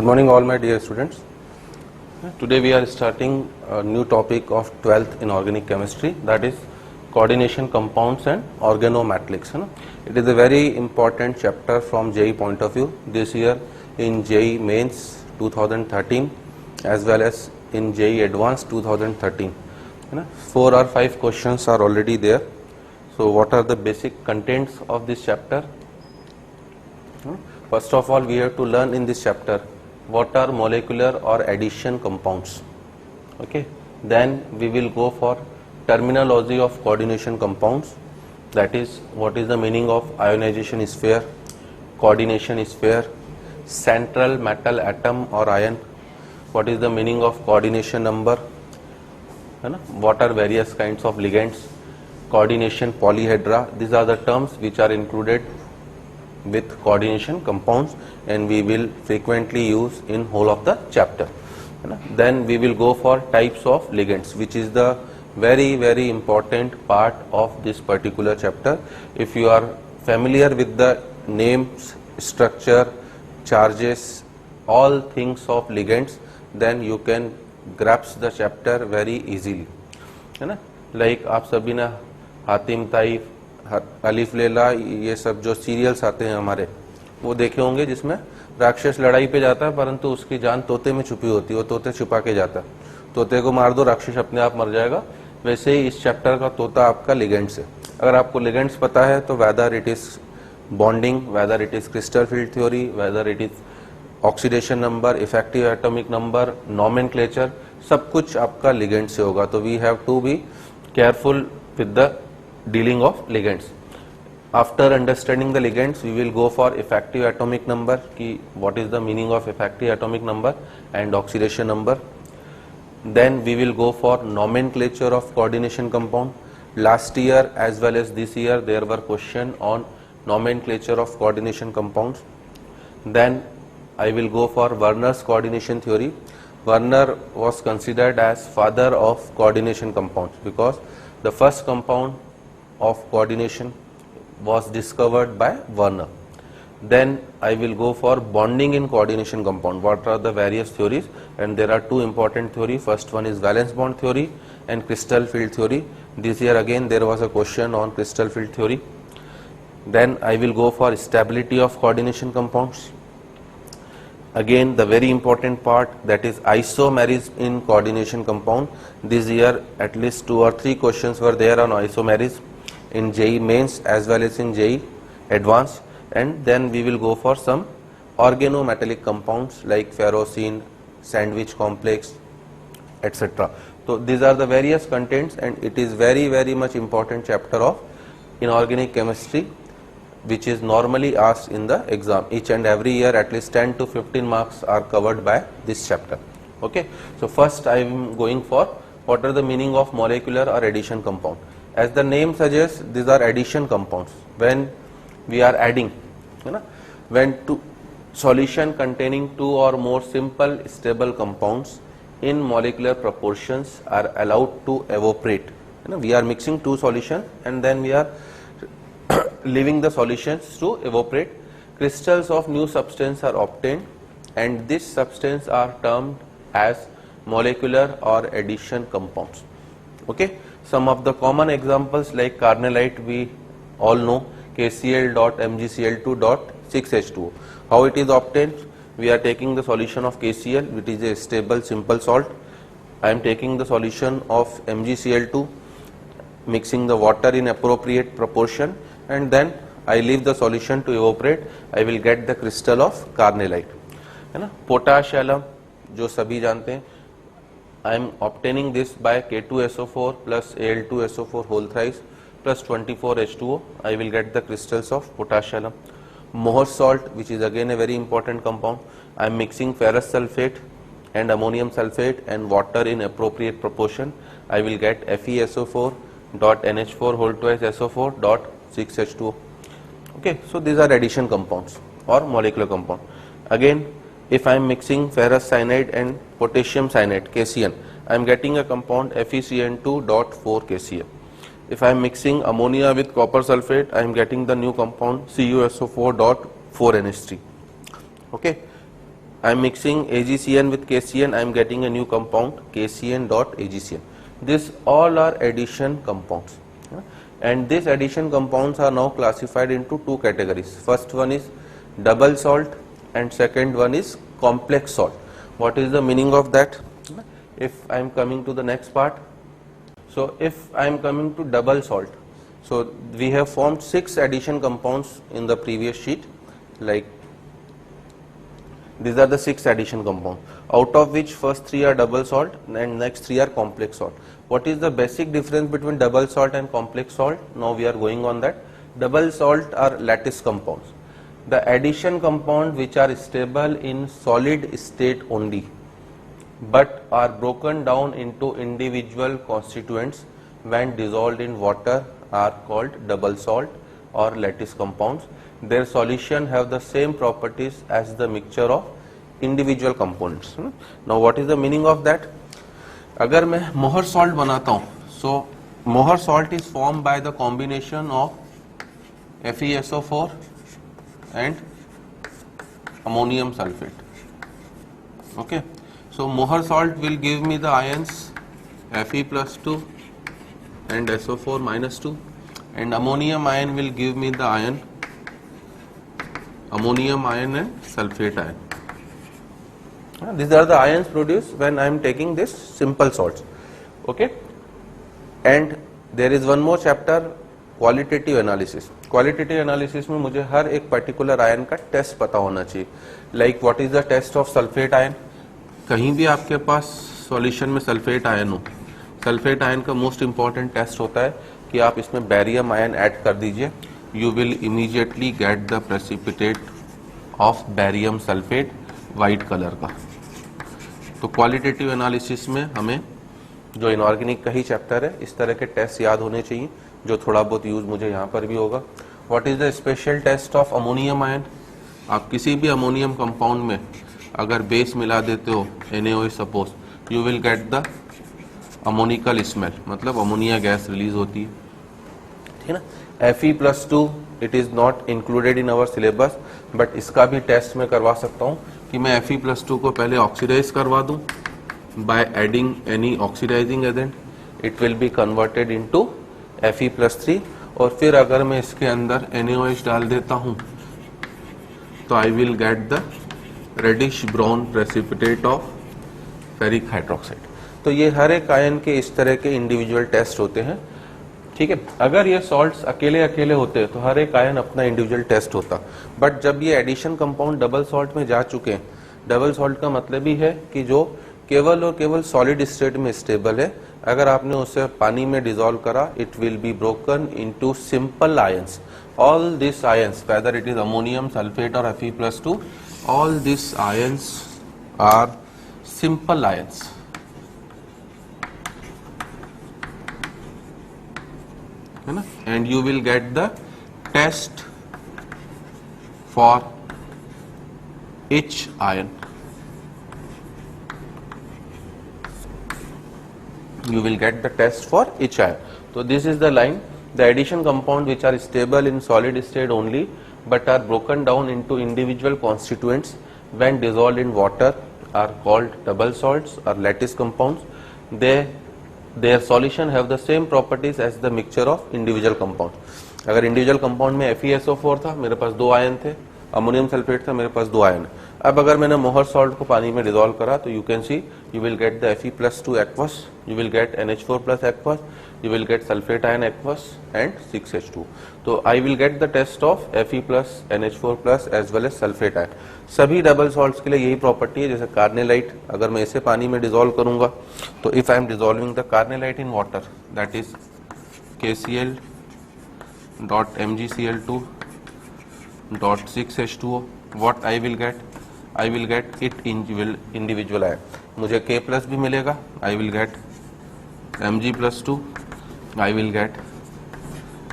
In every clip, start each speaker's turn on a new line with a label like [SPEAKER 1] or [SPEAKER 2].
[SPEAKER 1] morning all my dear students. Today we are starting a new topic of 12th in organic chemistry, that is coordination compounds and organometallics. It is a very important chapter from JEE point of view this year in JEE Mains 2013 as well as in JEE Advanced 2013. 4 or 5 questions are already there. So what are the basic contents of this chapter? First of all, we have to learn in this chapter what are molecular or addition compounds. Okay. Then we will go for terminology of coordination compounds, that is what is the meaning of ionization sphere, coordination sphere, central metal atom or ion, what is the meaning of coordination number, what are various kinds of ligands, coordination polyhedra. These are the terms which are included with coordination compounds and we will frequently use in whole of the chapter. Then we will go for types of ligands, which is the very important part of this particular chapter. If you are familiar with the names, structure, charges, all things of ligands, then you can grasp the chapter very easily. Like आप सभी ने Hatim Taif, अलिफ लेला, ये सब जो serials आते हैं हमारे, वो देखे होंगे जिसमें राक्षस लड़ाई पे जाता है परंतु उसकी जान तोते में छुपी होती है, वो तोते छुपा के जाता है, तोते को मार दो राक्षस अपने आप मर जाएगा। वैसे ही इस चैप्टर का तोता आपका लिगेंड्स है। अगर आपको लिगेंड्स पता है तो whether it is bonding, whether it is crystal field theory, whether it is oxidation number, effective atomic number, nomenclature, सब कुछ आपका लिगेंड से होगा। तो we have to be careful with the dealing of ligands. After understanding the ligands, we will go for effective atomic number, ki what is the meaning of effective atomic number and oxidation number. Then we will go for nomenclature of coordination compound. Last year as well as this year there were questions on nomenclature of coordination compounds. Then I will go for Werner's coordination theory. Werner was considered as father of coordination compounds because the first compound of coordination was discovered by Werner. Then I will go for bonding in coordination compound. What are the various theories? And there are two important theories. First one is valence bond theory and crystal field theory. This year again there was a question on crystal field theory. Then I will go for stability of coordination compounds. Again the very important part, that is isomerism in coordination compound. This year at least 2 or 3 questions were there on isomerism in JEE Mains as well as in JEE Advanced. And then we will go for some organometallic compounds like ferrocene, sandwich complex, etc. So these are the various contents and it is very much important chapter of inorganic chemistry which is normally asked in the exam. Each and every year at least 10 to 15 marks are covered by this chapter. Okay. So first I am going for what are the meaning of molecular or addition compound. As the name suggests, these are addition compounds. When we are adding, when two solution containing 2 or more simple stable compounds in molecular proportions are allowed to evaporate. We are mixing 2 solutions and then we are leaving the solutions to evaporate. Crystals of new substance are obtained and this substance are termed as molecular or addition compounds. Okay. Some of the common examples like carnallite we all know, KCl.MgCl2.6H2O. How it is obtained? We are taking the solution of KCl, which is a stable simple salt. I am taking the solution of MgCl2, mixing the water in appropriate proportion and then I leave the solution to evaporate. I will get the crystal of carnallite. Potash alum, जो सभी जानते हैं, I am obtaining this by K2SO4 plus Al2SO4 whole thrice plus 24H2O. I will get the crystals of potash alum. Mohr salt, which is again a very important compound. I am mixing ferrous sulfate and ammonium sulfate and water in appropriate proportion. I will get FeSO4.NH4 whole twice SO4.6H2O. Okay, so these are addition compounds or molecular compound. Again, if I am mixing ferrous cyanide and potassium cyanide KCN, I am getting a compound FeCN2.4 KCl. If I am mixing ammonia with copper sulfate, I am getting the new compound CuSO4.4NH3. Okay. I am mixing AgCN with KCN, I am getting a new compound KCN dot AgCN. This all are addition compounds, and these addition compounds are now classified into two categories. First one is double salt and second one is complex salt. What is the meaning of that? If I am coming to the next part, so if I am coming to double salt, so we have formed 6 addition compounds in the previous sheet, like these are the 6 addition compounds, out of which first 3 are double salt and next 3 are complex salt. What is the basic difference between double salt and complex salt? Now we are going on that. Double salt are lattice compounds. The addition compound which are stable in solid state only, but are broken down into individual constituents when dissolved in water are called double salt or lattice compounds. Their solution have the same properties as the mixture of individual components. Now what is the meaning of that? अगर मैं मोहर salt बनाता हूँ, so मोहर salt is formed by the combination of FeSO4 and ammonium sulfate. Okay, so mohr salt will give me the ions Fe plus 2 and SO4 minus 2, and ammonium ion will give me the ion ammonium ion and sulfate ion. These are the ions produced when I am taking this simple salts. Okay, and there is one more chapter, qualitative analysis. Qualitative analysis में मुझे हर एक particular ion का test पता होना चाहिए. Like what is the test of sulphate ion. कहीं भी आपके पास सॉल्यूशन में सल्फेट आयन हो, सल्फेट आयन का मोस्ट इंपॉर्टेंट टेस्ट होता है कि आप इसमें बैरियम आयन ऐड कर दीजिए. You will immediately get the precipitate of barium sulphate white colour का. तो क्वालिटेटिव एनालिसिस में हमें जो इनऑर्गेनिक का ही चैप्टर है, इस तरह के टेस्ट याद होने चाहिए, जो थोड़ा बहुत यूज मुझे यहाँ पर भी होगा. What is the special test of ammonium ion. आप किसी भी अमोनियम कंपाउंड में अगर बेस मिला देते हो NaOH suppose, you will get the ammoniacal smell, मतलब अमोनिया गैस रिलीज होती है. ठीक है ना. Fe+2 it is not included in our syllabus, but इसका भी टेस्ट मैं करवा सकता हूँ कि मैं Fe+2 को पहले ऑक्सीडाइज करवा दूं by adding any oxidizing agent. It will be converted into Fe+3, और फिर अगर मैं इसके अंदर NaOH डाल देता हूं तो I will get the reddish brown precipitate of ferric hydroxide. तो ये हर एक आयन के इस तरह के इंडिविजुअल टेस्ट होते हैं. ठीक है. अगर ये सॉल्ट्स अकेले अकेले होते तो हर एक आयन अपना इंडिविजुअल टेस्ट होता, बट जब ये एडिशन कंपाउंड डबल सॉल्ट में जा चुके हैं, डबल सॉल्ट का मतलब ही है कि जो केवल और केवल सॉलिड स्टेट में स्टेबल है, अगर आपने उसे पानी में डिसॉल्व करा, it will be broken into simple ions. All this ions, whether it is ammonium sulphate और Fe+2, all this ions are simple ions. है ना. And you will get the test for each ion. You will get the test for each ion. So this is the line. The addition compound which are stable in solid state only, but are broken down into individual constituents when dissolved in water are called double salts or lattice compounds. Their solution have the same properties as the mixture of individual compounds. अगर individual compound में FeSO4 था, मेरे पास 2 ion थे, ammonium sulphate था, मेरे पास 2 ion. अब अगर मैंने मोहर सॉल्ट को पानी में डिसॉल्व करा तो you can see you will get the Fe+2 aqueous, you will get NH4 plus aqueous, you will get sulphate ion aqueous and 6H2. तो I will get the test of Fe plus NH4 plus as well as sulphate ion. सभी double salts के लिए यही property है. जैसे carnallite, अगर मैं इसे पानी में डिसॉल्व करूंगा तो if I am dissolving the carnallite in water, that is KCl dot MgCl2 dot 6H2O, what I will get? I will get it individual ion. मुझे K प्लस भी मिलेगा, I will get Mg+2, I will get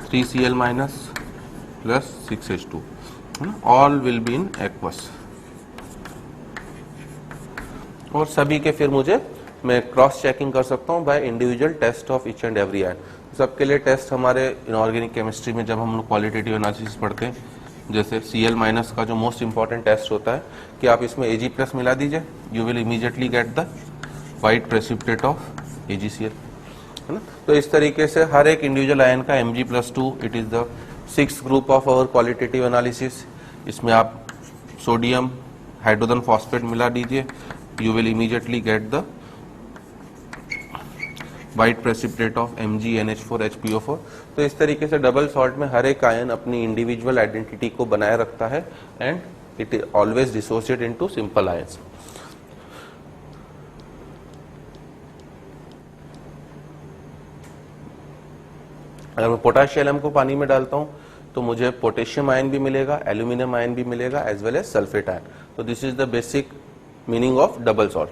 [SPEAKER 1] 3Cl minus plus 6H2. All will be in aqueous. और सभी के फिर मुझे मैं cross checking कर सकता हूँ by individual test of each and every ion. सबके लिए टेस्ट हमारे इनऑर्गेनिक केमिस्ट्री में जब हम लोग क्वालिटेटिव एनालिसिस पढ़ते हैं, जैसे Cl माइनस का जो मोस्ट इंपॉर्टेंट टेस्ट होता है कि आप इसमें Ag प्लस मिला दीजिए, you will immediately get the white precipitate of AgCl, है ना। तो इस तरीके से हर एक इंडिविजुअल आयन का Mg+2, it is the 6th group of our qualitative analysis. इसमें आप सोडियम हाइड्रोजन फॉस्फेट मिला दीजिए, you will immediately get the white precipitate of MgNH4HPO4। तो इस तरीके से डबल सॉल्ट में हर एक आयन अपनी इंडिविजुअल आइडेंटिटी को बनाए रखता है and it is always dissociate into simple ions. अगर मैं पोटेशियम एलम को पानी में डालता हूं तो मुझे पोटेशियम आयन भी मिलेगा, एल्यूमिनियम आयन भी मिलेगा, as well as sulphate ion. तो this is the basic meaning of double salt.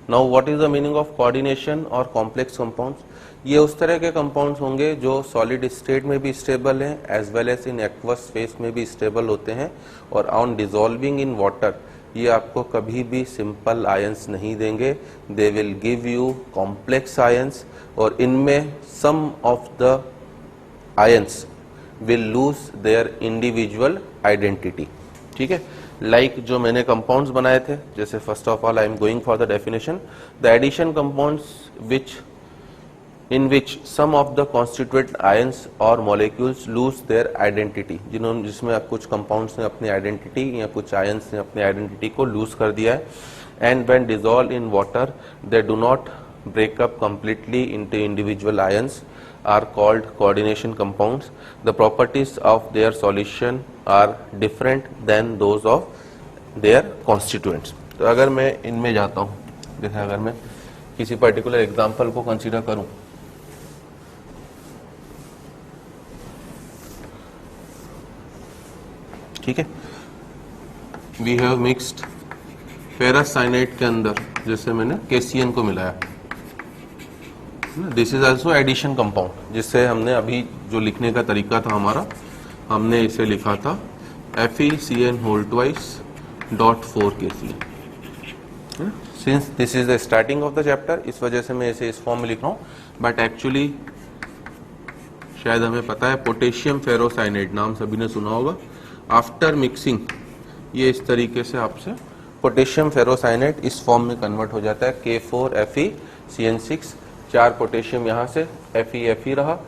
[SPEAKER 1] Now what is the meaning of coordination or complex compounds? ये उस तरह के कंपाउंड्स होंगे जो सॉलिड स्टेट में भी स्टेबल हैं as well as in aqueous phase में भी स्टेबल होते हैं, और ऑन डिसॉल्विंग इन वाटर ये आपको कभी भी सिंपल आयंस नहीं देंगे, they will give you complex ions, और इनमें some of the ions will lose their individual identity. ठीक है, लाइक जो मैंने कंपाउंड्स बनाए थे, जैसे first of all I am going for the definition, the addition compounds which in which some of the constituent ions or molecules lose their identity, जिसमें कुछ compounds ने अपनी identity या कुछ ions ने अपनी identity को lose कर दिया है, and when dissolved in water they do not break up completely into individual ions, are called coordination compounds. The properties of their solution are different than those of their constituents. तो अगर मैं इनमें जाता हूँ, जैसे अगर मैं किसी पर्टिकुलर एग्जाम्पल को कंसीडर करूं, ठीक है, we have mixed ferrous cyanide के अंदर जैसे मैंने KCN को मिलाया, this is also addition compound, जिससे हमने अभी जो लिखने का तरीका था हमारा, हमने इसे लिखा था FeCN2.4 KCN। Since this is the starting of the chapter, इस वजह से मैं इसे इस फॉर्म में लिख रहा हूं, बट एक्चुअली शायद हमें पता है पोटेशियम फेरोसाइनाइड नाम सभी ने सुना होगा। आफ्टर मिक्सिंग ये इस तरीके से आपसे पोटेशियम फेरोसाइनाइड इस फॉर्म में कन्वर्ट हो जाता है, K4FeCN6, 4 पोटेशियम यहाँ से Fe रहा,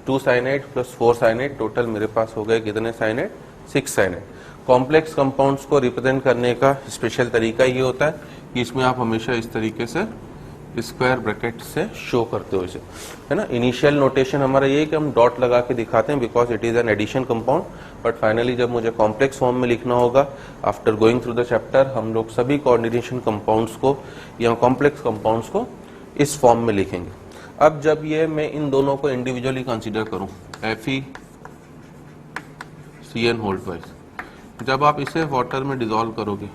[SPEAKER 1] 2 साइनाइड प्लस 4 साइनाइड, टोटल मेरे पास हो गए कितने साइनाइड, 6 साइनाइड। कॉम्प्लेक्स कंपाउंड्स को रिप्रेजेंट करने का स्पेशल तरीका ये होता है कि इसमें आप हमेशा इस तरीके से स्क्वायर ब्रैकेट से शो करते हो इसे, है ना। इनिशियल नोटेशन हमारा ये है कि हम डॉट लगा के दिखाते हैं because it is an addition compound, but finally जब मुझे कॉम्प्लेक्स फॉर्म में लिखना होगा after going through the chapter, हम लोग सभी कोऑर्डिनेशन कंपाउंड्स को या कॉम्प्लेक्स कंपाउंड्स को इस फॉर्म में लिखेंगे। अब जब ये मैं इन दोनों को इंडिविजुअली कंसिडर करूं, FeCN2, जब आप इसे वाटर में डिसॉल्व करोगे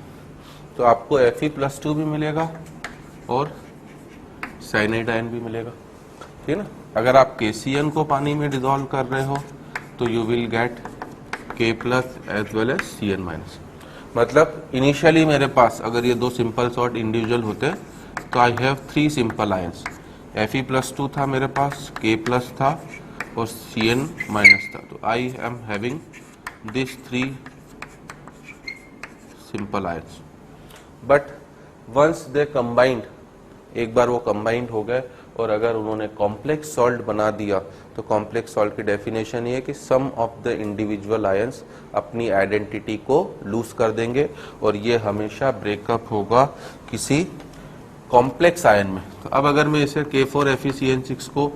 [SPEAKER 1] तो आपको Fe+2 भी मिलेगा और साइनाइड आयन भी मिलेगा, ठीक है ना। अगर आप KCN को पानी में डिसॉल्व कर रहे हो तो you will get K+ as well as CN-। मतलब इनिशियली मेरे पास अगर ये 2 सिंपल सॉल्ट इंडिविजुअल होते तो I have 3 simple ions, Fe+2 था मेरे पास, K+ था और CN- था, तो I am having this 3 simple ions. But once they combined, एक बार वो कंबाइंड हो गए और अगर उन्होंने कॉम्प्लेक्स सॉल्ट बना दिया तो कॉम्प्लेक्स सॉल्ट की डेफिनेशन ये है कि सम ऑफ द इंडिविजुअल आयंस अपनी आइडेंटिटी को लूज कर देंगे और ये हमेशा ब्रेकअप होगा किसी कॉम्प्लेक्स आयन में। तो अब अगर मैं इसे K4FeCN6 को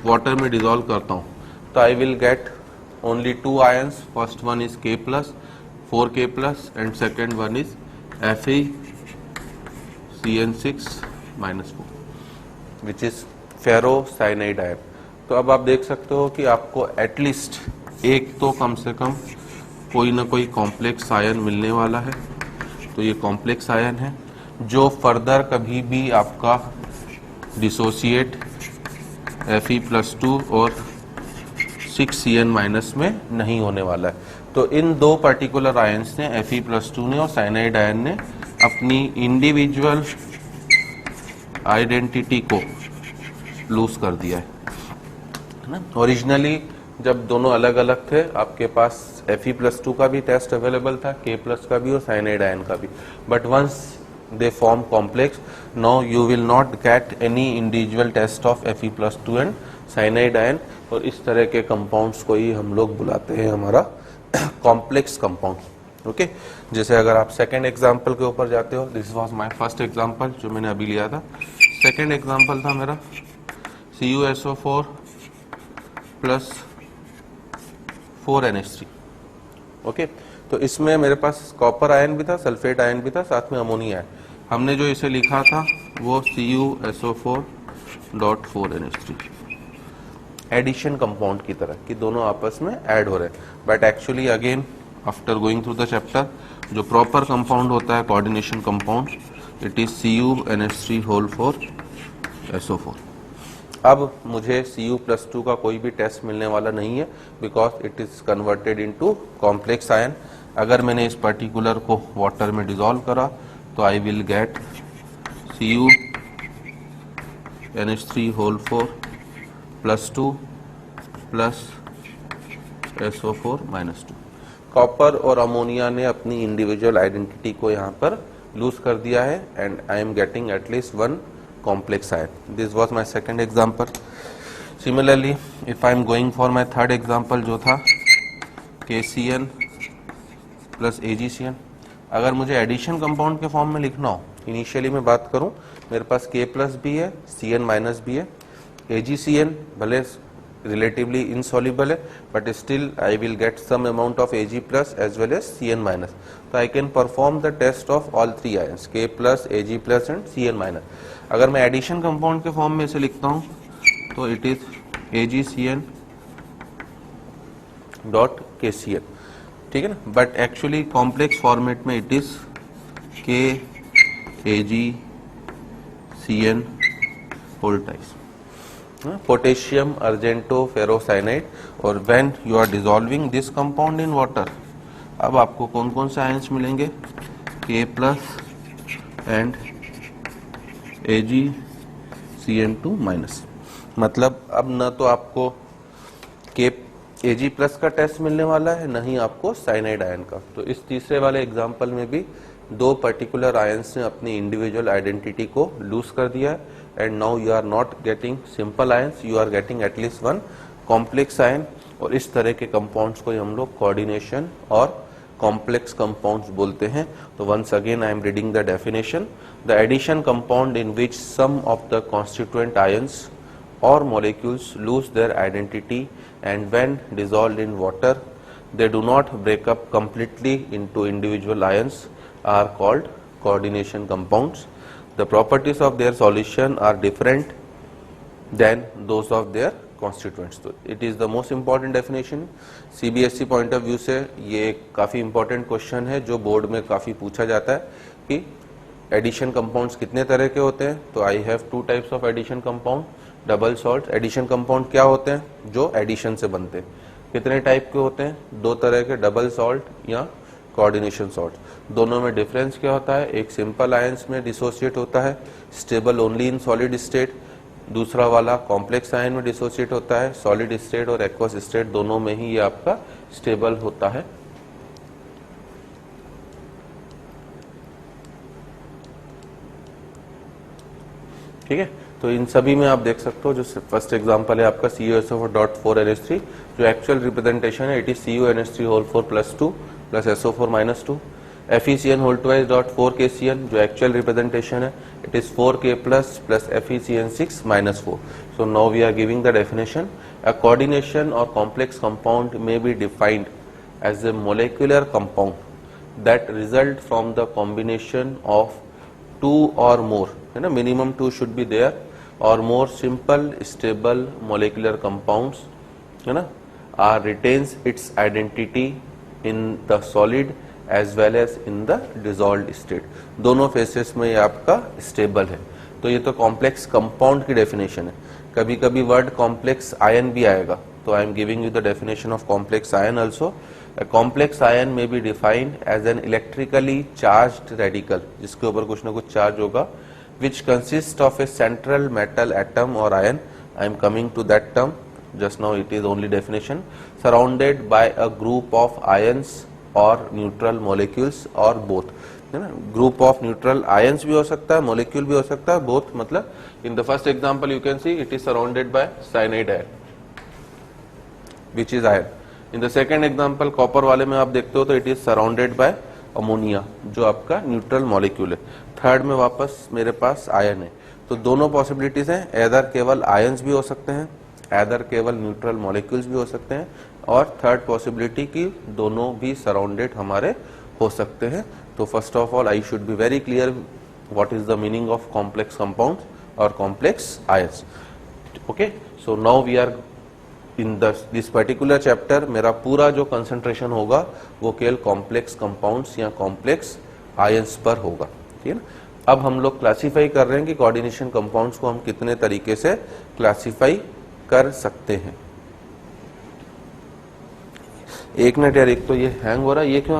[SPEAKER 1] वाटर में डिसॉल्व करता हूं तो I will get only 2 ions, first one is K+, 4K+, and second one is FeCN6-4 which is ferrocyanide ion. तो अब आप देख सकते हो कि आपको एटलीस्ट एक तो कम से कम कोई ना कोई कॉम्प्लेक्स आयन मिलने वाला है। तो ये कॉम्प्लेक्स आयन है जो फर्दर कभी भी आपका डिसोसिएट Fe+2 और 6Cn- में नहीं होने वाला है। तो इन 2 पर्टिकुलर आयंस ने, Fe+2 ने और साइनाइड आयन ने, अपनी इंडिविजुअल आइडेंटिटी को लूज कर दिया है ना। ओरिजिनली जब दोनों अलग अलग थे आपके पास Fe+2 का भी टेस्ट अवेलेबल था, K+ का भी और साइनाइड आयन का भी, but once they form complex, now you will not get any individual test of Fe+2 and cyanide ion, और इस तरह के कंपाउंड्स को ही हम लोग बुलाते हैं हमारा कॉम्प्लेक्स कंपाउंड। ओके, जैसे अगर आप सेकेंड एग्जांपल के ऊपर जाते हो, this was my first example जो मैंने अभी लिया था। सेकेंड एग्जांपल था मेरा CuSO4 प्लस 4NH3। ओके, तो इसमें मेरे पास कॉपर आयन भी था, सल्फेट आयन भी था, साथ में अमोनिया है। हमने जो इसे लिखा था वो CuSO4.4NH3 एडिशन कंपाउंड की तरह कि दोनों आपस में ऐड हो रहे हैं, but actually again after going through the chapter जो प्रॉपर कंपाउंड होता है coordination compound, it is CuNH3 4SO4। अब मुझे Cu+2 का कोई भी टेस्ट मिलने वाला नहीं है because it is converted into complex ion. अगर मैंने इस पर्टिकुलर को वाटर में डिसॉल्व करा तो I will gate CuNH3 4+2 plus SO4 -2। Copper और अमोनिया ने अपनी इंडिविजुअल आइडेंटिटी को यहाँ पर लूज कर दिया है and I am getting at least one complex ion. This was my second example. Similarly, if I am going for my third example जो था KCN plus AgCN, अगर मुझे एडिशन कंपाउंड के फॉर्म में लिखना हो, इनिशियली मैं बात करूं, मेरे पास K+ भी है, Cn- भी है, AgCN भले रिलेटिवली इनसॉल्युबल है but still I will get some amount of Ag+ as well as Cn-, तो I can perform the test of all three ions K+, Ag+ and Cn-। अगर मैं addition compound के form में इसे लिखता हूं तो इट इज AgCN.KCN, ठीक है ना, बट एक्चुअली कॉम्प्लेक्स फॉर्मेट में it is KAgCN whole types, potassium argento ferrocyanide. और when you are dissolving this compound in water, अब आपको कौन कौन से आयंस मिलेंगे, K+ एंड AgCN2-। मतलब अब न तो आपको Ag+ का टेस्ट मिलने वाला है, न ही आपको साइनाइड आयन का। तो इस तीसरे वाले एग्जांपल में भी दो पर्टिकुलर आयंस ने अपनी इंडिविजुअल आइडेंटिटी को लूज कर दिया है and now you are not getting simple ions, you are getting at least one complex ion. और इस तरह के कंपाउंड्स को हम लोग कोऑर्डिनेशन और complex compounds बोलते हैं। तो once again I am reading the definition: the addition compound in which some of the constituent ions or molecules lose their identity and when dissolved in water they do not break up completely into individual ions are called coordination compounds. The properties of their solution are different than those of their constituents. तो it is the most important definition. CBSE point of view से ये काफ़ी important question है जो board में काफ़ी पूछा जाता है कि एडिशन कंपाउंड्स कितने तरह के होते हैं। तो I have two types of addition compound, double salt. Addition compound क्या होते हैं, जो एडिशन से बनते हैं। कितने टाइप के होते हैं, दो तरह के, डबल सॉल्ट या कोऑर्डिनेशन सॉल्ट। दोनों में डिफरेंस क्या होता है, एक सिंपल आयंस में डिसोसिएट होता है, stable only in solid state. दूसरा वाला कॉम्प्लेक्स आयन में डिसोसिएट होता है, सॉलिड स्टेट और एक्वस स्टेट दोनों में ही ये आपका स्टेबल होता है। ठीक है, तो इन सभी में आप देख सकते हो जो फर्स्ट एग्जांपल है आपका CuSO4.4NH3, जो एक्चुअल रिप्रेजेंटेशन है it is CuNH3 plus SO4 -2। FeCN2.4KCN जो एक्चुअल रिप्रेजेंटेशन है it is 4K plus FeCN6 -4। So now we are giving the definition: a coordination or complex compound may be defined as a molecular compound that result from the combination of two or more, है ना, minimum two should be there, or more simple stable molecular compounds, है ना, are retains it's identity in the solid as well as in the dissolved state. दोनों phases में ये आपका stable है। तो ये तो कॉम्प्लेक्स कंपाउंड की डेफिनेशन है। कभी कभी वर्ड कॉम्प्लेक्स आयन भी आएगा, तो I am giving you the definition of complex ion also. A complex ion may be defined as an electrically charged radical, जिसके ऊपर कुछ ना कुछ चार्ज होगा, which consists of a central metal atom or ion. I am coming to that term, just now it is only definition, surrounded by a group of ions or neutral molecules or both, है ना. Group of neutral ions भी हो सकता है, molecule भी हो सकता है, बोथ. मतलब in the first example you can see it is surrounded by cyanide ion which is ion. In the second example copper वाले में आप देखते हो तो it is surrounded by ammonia जो आपका न्यूट्रल मॉलिक्यूल है. थर्ड में वापस मेरे पास आयन है. तो दोनों पॉसिबिलिटीज हैं, एदर केवल आयंस भी हो सकते हैं, एदर केवल न्यूट्रल मॉलिक्यूल्स भी हो सकते हैं, और थर्ड पॉसिबिलिटी की दोनों भी सराउंडेड हमारे हो सकते हैं. तो first of all I should be very clear what is the meaning of complex compounds और complex ions. Okay, so now we are in this particular chapter. मेरा पूरा जो कंसंट्रेशन होगा वो केवल कॉम्प्लेक्स कंपाउंड्स या कॉम्प्लेक्स आयंस पर होगा. ठीक है ना. अब हम लोग क्लासिफाई कर रहे हैं कि कोऑर्डिनेशन कंपाउंड्स को हम कितने तरीके से क्लासिफाई कर सकते हैं. एक मिनट यार, एक तो ये हैंग हो रहा है, ये क्यों.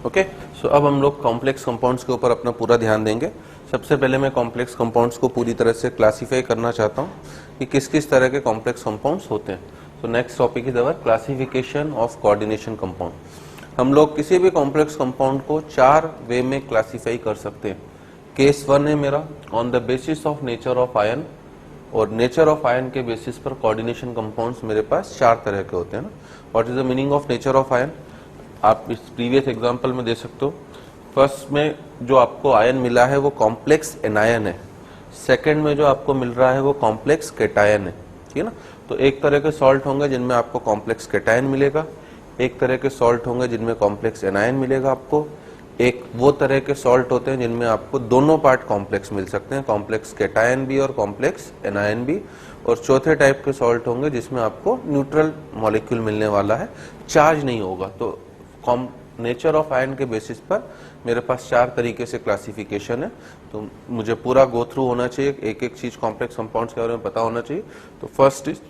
[SPEAKER 1] ओके, सो अब हम लोग कॉम्प्लेक्स कंपाउंड्स के ऊपर अपना पूरा ध्यान देंगे. सबसे पहले मैं कॉम्प्लेक्स कंपाउंड्स को पूरी तरह से क्लासिफाई करना चाहता हूँ कि किस किस तरह के कॉम्प्लेक्स कंपाउंड्स होते हैं. So next topic is our classification of coordination compound. हम लोग किसी भी कॉम्प्लेक्स कंपाउंड को 4 वे में क्लासिफाई कर सकते हैं. केस 1 है मेरा on the basis of nature of ion, और नेचर ऑफ आयन के बेसिस पर कोऑर्डिनेशन कंपाउंड्स मेरे पास 4 तरह के होते हैं ना. What is the meaning of nature of ion, आप इस प्रीवियस एग्जांपल में दे सकते हो. फर्स्ट में जो आपको आयन मिला है वो कॉम्प्लेक्स एनायन है. सेकंड में जो आपको मिल रहा है वो कॉम्प्लेक्स केटायन है. ठीक है ना. तो एक तरह के सॉल्ट होंगे जिनमें आपको कॉम्प्लेक्स केटायन मिलेगा, एक तरह के सॉल्ट होंगे जिनमें कॉम्प्लेक्स एनायन मिलेगा आपको, एक वो तरह के सॉल्ट होते हैं जिनमें आपको दोनों पार्ट कॉम्प्लेक्स मिल सकते हैं, कॉम्प्लेक्स केटायन भी और कॉम्प्लेक्स एनायन भी, और चौथे टाइप के सॉल्ट होंगे जिसमें आपको न्यूट्रल मॉलिक्यूल मिलने वाला है, चार्ज नहीं होगा. तो नेचर ऑफ आयन के बेसिस पर मेरे पास 4 तरीके से क्लासिफिकेशन है. तो मुझे पूरा गो थ्रू होना चाहिए, एक एक चीज कॉम्प्लेक्स कंपाउंड्स के बारे में पता होना चाहिए. तो फर्स्ट इज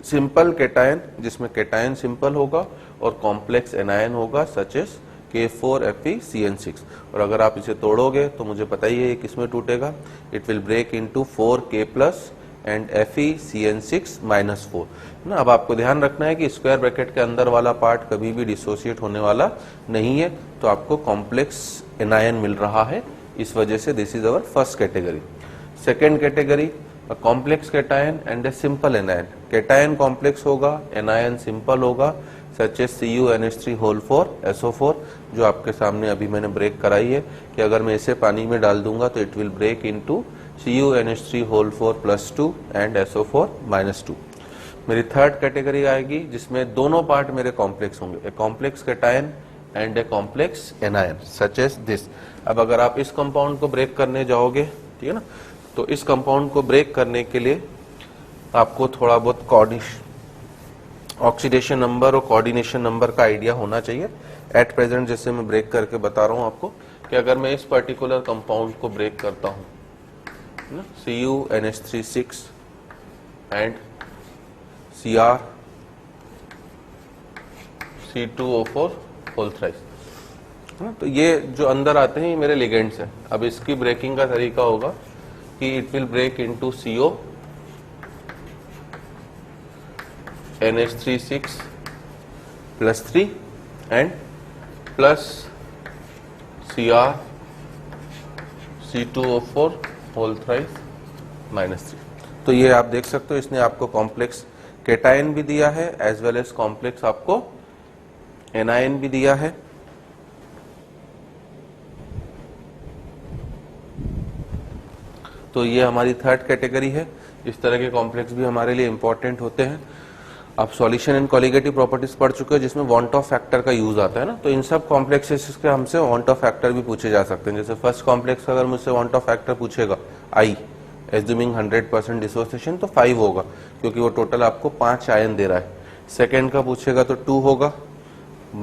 [SPEAKER 1] सिंपल केटायन जिसमें केटायन सिंपल होगा और कॉम्प्लेक्स एनायन होगा सच एज K4FeCN6. और अगर आप इसे तोड़ोगे तो मुझे पता ही है ये किसमें टूटेगा, it will break into 4K+ and FeCN6-4 ना. अब आपको ध्यान रखना है कि स्क्वायर ब्रैकेट के अंदर वाला पार्ट कभी भी डिसोसिएट होने वाला नहीं है. तो आपको कॉम्प्लेक्स एनायन मिल रहा है, इस वजह से this is our first category. Second category complex cation and a simple anion. Cation complex होगा, एनायन सिंपल होगा सच एज CuNH3 4SO4 जो आपके सामने अभी मैंने ब्रेक कराई है कि अगर मैं इसे पानी में डाल दूंगा तो it will break into CuNH3 4+2 and SO4-2. मेरी थर्ड कैटेगरी आएगी जिसमें दोनों पार्ट मेरे कॉम्प्लेक्स होंगे, a complex cation and a complex anion such as this. अब अगर आप इस कंपाउंड को ब्रेक करने जाओगे, ठीक है ना, तो इस कंपाउंड को ब्रेक करने के लिए आपको थोड़ा बहुत ऑक्सीडेशन नंबर और कोऑर्डिनेशन नंबर का आइडिया होना चाहिए. एट प्रेजेंट जैसे मैं ब्रेक करके बता रहा हूं आपको कि अगर मैं इस पर्टिकुलर कंपाउंड को ब्रेक करता हूं CuNH3 and CrC2O4 whole thrice, तो ये जो अंदर आते हैं ये मेरे लिगेंड्स हैं. अब इसकी ब्रेकिंग का तरीका होगा कि it will break into CuNH3 and plus CrC2O4 whole thrice -3. तो ये आप देख सकते हो इसने आपको कॉम्प्लेक्स केटायन भी दिया है एज वेल एज कॉम्प्लेक्स आपको एनायन भी दिया है. तो ये हमारी थर्ड कैटेगरी है. इस तरह के कॉम्प्लेक्स भी हमारे लिए इंपॉर्टेंट होते हैं. आप सॉल्यूशन एंड कॉलिगेटिव प्रॉपर्टीज पढ़ चुके हो जिसमें वांट ऑफ फैक्टर का यूज आता है ना. तो इन सब कॉम्प्लेक्सेस के हमसे वांट ऑफ फैक्टर भी पूछे जा सकते हैं. जैसे फर्स्ट कॉम्प्लेक्स का अगर मुझसे वांट ऑफ फैक्टर पूछेगा I एज्यूमिंग 100% डिसोसिएशन तो 5 होगा क्योंकि वो टोटल आपको 5 आयन दे रहा है. सेकेंड का पूछेगा तो 2 होगा,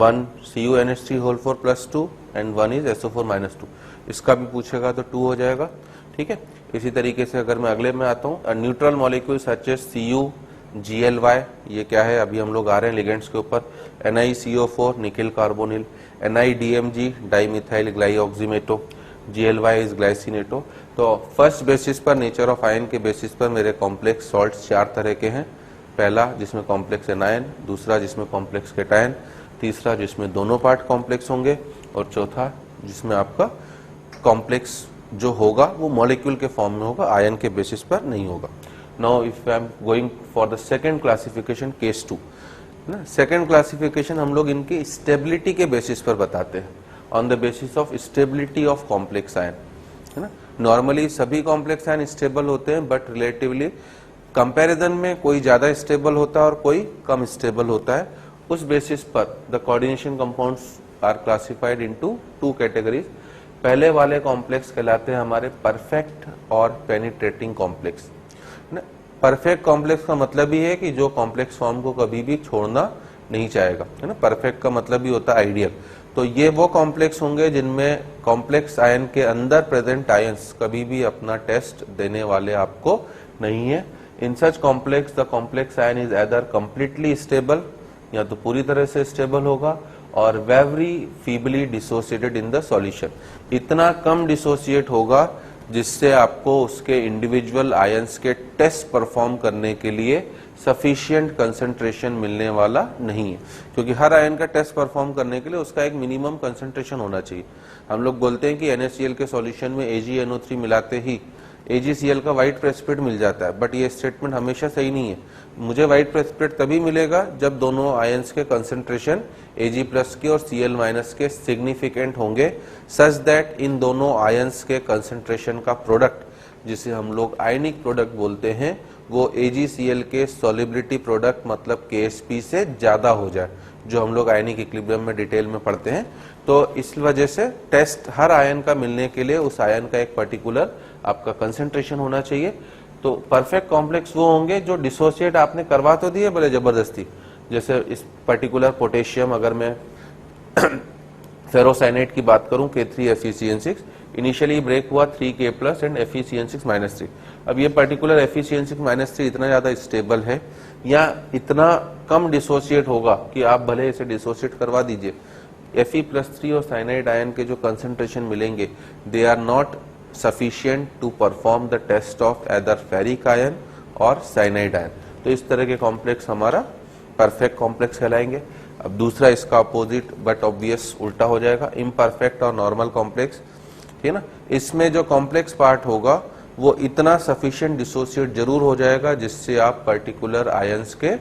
[SPEAKER 1] 1 CuNH3 4+2 एंड 1 इज SO4-2. इसका भी पूछेगा तो 2 हो जाएगा. ठीक है. इसी तरीके से अगर मैं अगले में आता हूँ neutral molecule such as CuGly, ये क्या है अभी हम लोग आ रहे हैं लिगेंड्स के ऊपर, NiCO4 nickel carbonyl, NiDMG dimethyl glyoximato, GLY is glycinato. तो फर्स्ट बेसिस पर, नेचर ऑफ आयन के बेसिस पर मेरे कॉम्प्लेक्स सॉल्ट्स 4 तरह के हैं। पहला जिसमें कॉम्प्लेक्स एनायन, दूसरा जिसमें कॉम्प्लेक्स कैटायन, तीसरा जिसमें दोनों पार्ट कॉम्प्लेक्स होंगे, और चौथा जिसमें आपका कॉम्प्लेक्स जो होगा वो मॉलिक्यूल के फॉर्म में होगा, आयन के बेसिस पर नहीं होगा। Now if I am going for the second classification, case 2 ना, सेकेंड क्लासिफिकेशन हम लोग इनकी स्टेबिलिटी के बेसिस पर बताते हैं, on the basis of stability of complex ion, है ना। नॉर्मली सभी कॉम्प्लेक्स आयन स्टेबल होते हैं, बट रिलेटिवली कंपैरिजन में कोई ज्यादा स्टेबल होता है और कोई कम स्टेबल होता है। उस बेसिस पर the coordination compounds are classified into 2 categories. पहले वाले कॉम्प्लेक्स कहलाते हैं हमारे परफेक्ट और पेनिट्रेटिंग कॉम्प्लेक्स। परफेक्ट कॉम्प्लेक्स का मतलब ही है कि जो कॉम्प्लेक्स फॉर्म को कभी भी छोड़ना नहीं चाहेगा, है ना। परफेक्ट का मतलब भी होता है आइडियल। तो ये वो कॉम्प्लेक्स होंगे जिनमें कॉम्प्लेक्स आयन के अंदर प्रेजेंट आयंस कभी भी अपना टेस्ट देने वाले आपको नहीं है। In such complex the complex ion is either completely stable, या तो पूरी तरह से स्टेबल होगा, और very feebly dissociated in the solution. इतना कम डिसोसिएट होगा जिससे आपको उसके इंडिविजुअल आयंस के टेस्ट परफॉर्म करने के लिए सफिशिएंट कंसंट्रेशन मिलने वाला नहीं है, क्योंकि हर आयन का टेस्ट परफॉर्म करने के लिए उसका एक मिनिमम कंसंट्रेशन होना चाहिए। हम लोग बोलते हैं कि NaCl के सॉल्यूशन में AgNO3 मिलाते ही AgCl का व्हाइट प्रेसिपिटेट मिल जाता है, बट ये स्टेटमेंट हमेशा सही नहीं है। मुझे व्हाइट प्रेसिपिटेट तभी मिलेगा जब दोनों आयंस के कंसंट्रेशन Ag+ के और Cl- के सिग्निफिकेंट होंगे, सच दैट इन दोनों आयंस के कंसंट्रेशन का प्रोडक्ट, जिसे हम लोग आयनिक प्रोडक्ट बोलते हैं, वो AgCl के सॉल्युबिलिटी प्रोडक्ट मतलब KSP से ज्यादा हो जाए, जो हम लोग आयनिक इक्विलिब्रियम में डिटेल में पढ़ते हैं। तो इस वजह से टेस्ट हर आयन का मिलने के लिए उस आयन का एक पर्टिकुलर आपका कंसंट्रेशन होना चाहिए। तो परफेक्ट कॉम्प्लेक्स वो होंगे जो डिसोसिएट आपने करवा तो दिए भले जबरदस्ती, जैसे इस पर्टिकुलर पोटेशियम, अगर मैं फेरोसाइनेट की बात करूं K3FeCN6, इनिशियली ब्रेक हुआ 3K+ एंड FeCN6-3। अब ये पर्टिकुलर FeCN6-3 इतना ज्यादा स्टेबल है या इतना कम डिसोसिएट होगा कि आप भले इसे डिसोसिएट करवा दीजिए, Fe+3 और साइनाइड आयन के जो कंसंट्रेशन मिलेंगे, they are not sufficient to perform the test of either ferric ion और cyanide ion। तो इस तरह के कॉम्प्लेक्स हमारा परफेक्ट कॉम्प्लेक्स कहलाएंगे। अब दूसरा इसका अपोजिट बट ऑब्वियस उल्टा हो जाएगा, इम्परफेक्ट और नॉर्मल कॉम्प्लेक्स, ठीक है ना। इसमें जो कॉम्प्लेक्स पार्ट होगा वो इतना सफिशिएंट डिसोसिएट जरूर हो जाएगा जिससे आप पर्टिकुलर आयंस के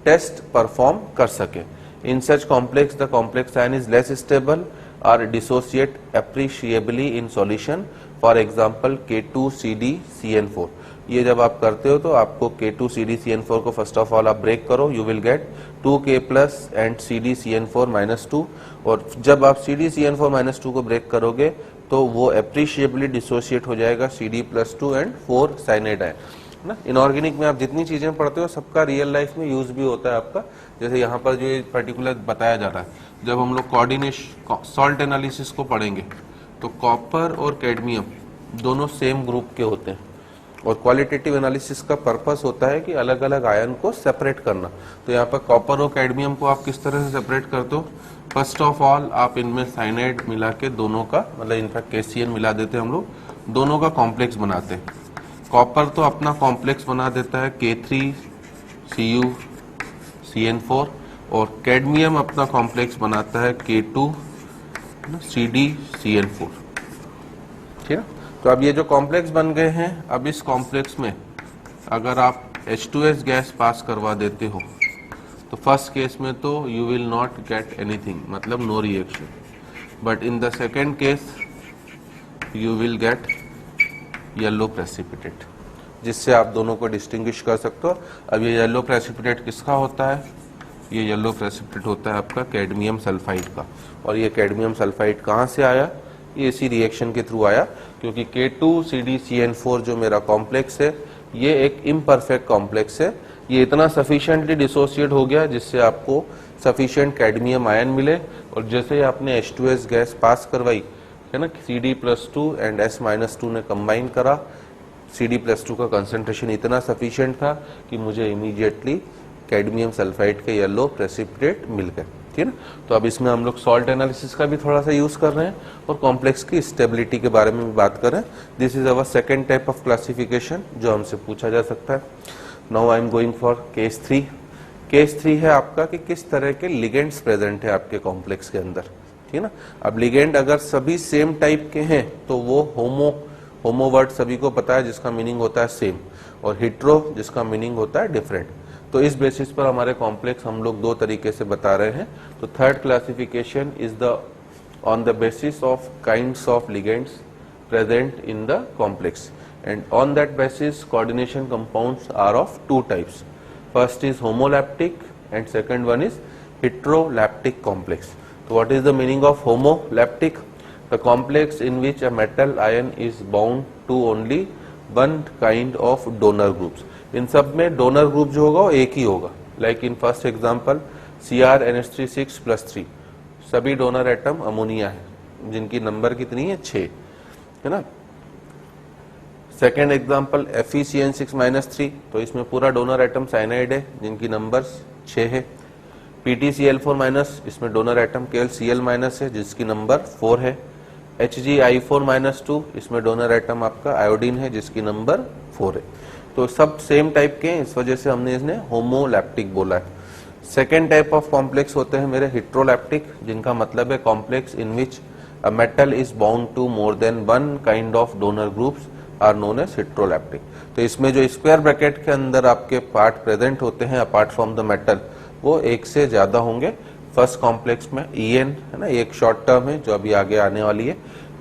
[SPEAKER 1] टेस्ट परफॉर्म कर सके। In such complex the complex ion is less stable or dissociate appreciably in solution, for example K2CdCN4। ये जब आप करते हो तो आपको K2CdCN4 को फर्स्ट ऑफ ऑल आप ब्रेक करो, you will gate 2K+ and CdCN4-2, और जब आप CdCN4-2 को ब्रेक करोगे तो वो appreciably डिसोसिएट हो जाएगा Cd+2 एंड 4 साइनाइड आयन ना। इनऑर्गेनिक में आप जितनी चीजें पढ़ते हो सबका रियल लाइफ में यूज भी होता है आपका। जैसे यहाँ पर जो पर्टिकुलर बताया जा रहा है, जब हम लोग कोऑर्डिनेशन सॉल्ट एनालिसिस को पढ़ेंगे तो कॉपर और कैडमियम दोनों सेम ग्रुप के होते हैं, और क्वालिटेटिव एनालिसिस का पर्पस होता है कि अलग अलग आयन को सेपरेट करना। तो यहाँ पर कॉपर और कैडमियम को आप किस तरह से सेपरेट करते हो, फर्स्ट ऑफ ऑल आप इनमें साइनाइड मिला के दोनों का, मतलब इनफैक्ट KCN मिला देते हैं हम लोग, दोनों का कॉम्प्लेक्स बनाते हैं। कॉपर तो अपना कॉम्प्लेक्स बना देता है K3CuCN4, और कैडमियम अपना कॉम्प्लेक्स बनाता है K2CdCN4, ठीक है। तो अब ये जो कॉम्प्लेक्स बन गए हैं, अब इस कॉम्प्लेक्स में अगर आप H2S गैस पास करवा देते हो तो फर्स्ट केस में तो you will not get anything, मतलब no reaction, but in the second case you will get yellow precipitate, जिससे आप दोनों को डिस्टिंग्विश कर सकते हो। अब ये येलो प्रेसिपिटेट किसका होता है, ये येलो प्रेसिपिटेट होता है आपका कैडमियम सल्फाइड का। और ये कैडमियम सल्फाइड कहाँ से आया, ये इसी रिएक्शन के थ्रू आया, क्योंकि K2CdCN4 जो मेरा कॉम्प्लेक्स है ये एक इम्परफेक्ट कॉम्प्लेक्स है। ये इतना सफिशिएंटली डिसोसिएट हो गया जिससे आपको सफिशिएंट कैडमियम आयन मिले, और जैसे आपने H2S गैस पास करवाई है ना, Cd+2 एंड S-2 ने कंबाइन करा, Cd+2 का कंसंट्रेशन इतना सफिशिएंट था कि मुझे इमीडिएटली कैडमियम सल्फाइड के येलो प्रेसिपिटेट मिल गए, ठीक है ना। तो अब इसमें हम लोग सॉल्ट एनालिसिस का भी थोड़ा सा यूज कर रहे हैं और कॉम्प्लेक्स की स्टेबिलिटी के बारे में भी बात कर रहे हैं। This is our second type of classification जो हमसे पूछा जा सकता है। Now I am going for case 3। Case 3 है आपका कि किस तरह के लिगेंड्स प्रेजेंट है आपके कॉम्प्लेक्स के अंदर, ठीक है ना। अब लिगेंड अगर सभी सेम टाइप के हैं तो वो होमो वर्ड सभी को पता है जिसका मीनिंग होता है सेम, और हिट्रो जिसका मीनिंग होता है डिफरेंट। तो इस बेसिस पर हमारे कॉम्प्लेक्स हम लोग दो तरीके से बता रहे हैं। तो third classification is the on the basis of kinds of ligands present in the complex, and on that basis coordination compounds are of two types. First is homolaptic and second one is heterolaptic complex. So what is the meaning of homolaptic? The complex in which a metal ion is bound to only one kind of donor groups. इन सब में donor group जो होगा वो एक ही होगा. Like in first example CrNH3 6+3 सभी donor atom ammonia है जिनकी नंबर कितनी है 6, है ना. सेकेंड एग्जाम्पल FeCN6-3 तो इसमें पूरा डोनर एटम साइनाइड है जिनकी नंबर्स 6 है. PtCl4- इसमें डोनर एटम केवल Cl- है जिसकी नंबर 4 है. HgI4-2 इसमें डोनर एटम आपका आयोडीन है जिसकी नंबर 4 है. तो सब सेम टाइप के हैं, इस वजह से हमने इसने होमोलैप्टिक बोला है. सेकेंड टाइप ऑफ कॉम्प्लेक्स होते हैं मेरे हिट्रोलैप्टिक, जिनका मतलब है complex in which a metal is bound to more than one kind of donor groups are known as heteroleptic. तो इसमें जो स्क्वायर ब्रैकेट के अंदर आपके पार्ट प्रेजेंट होते हैं अपार्ट फ्रॉम द मेटल वो एक से ज्यादा होंगे. फर्स्ट कॉम्प्लेक्स में EN है ना, एक शॉर्ट टर्म है जो अभी आगे आने वाली है.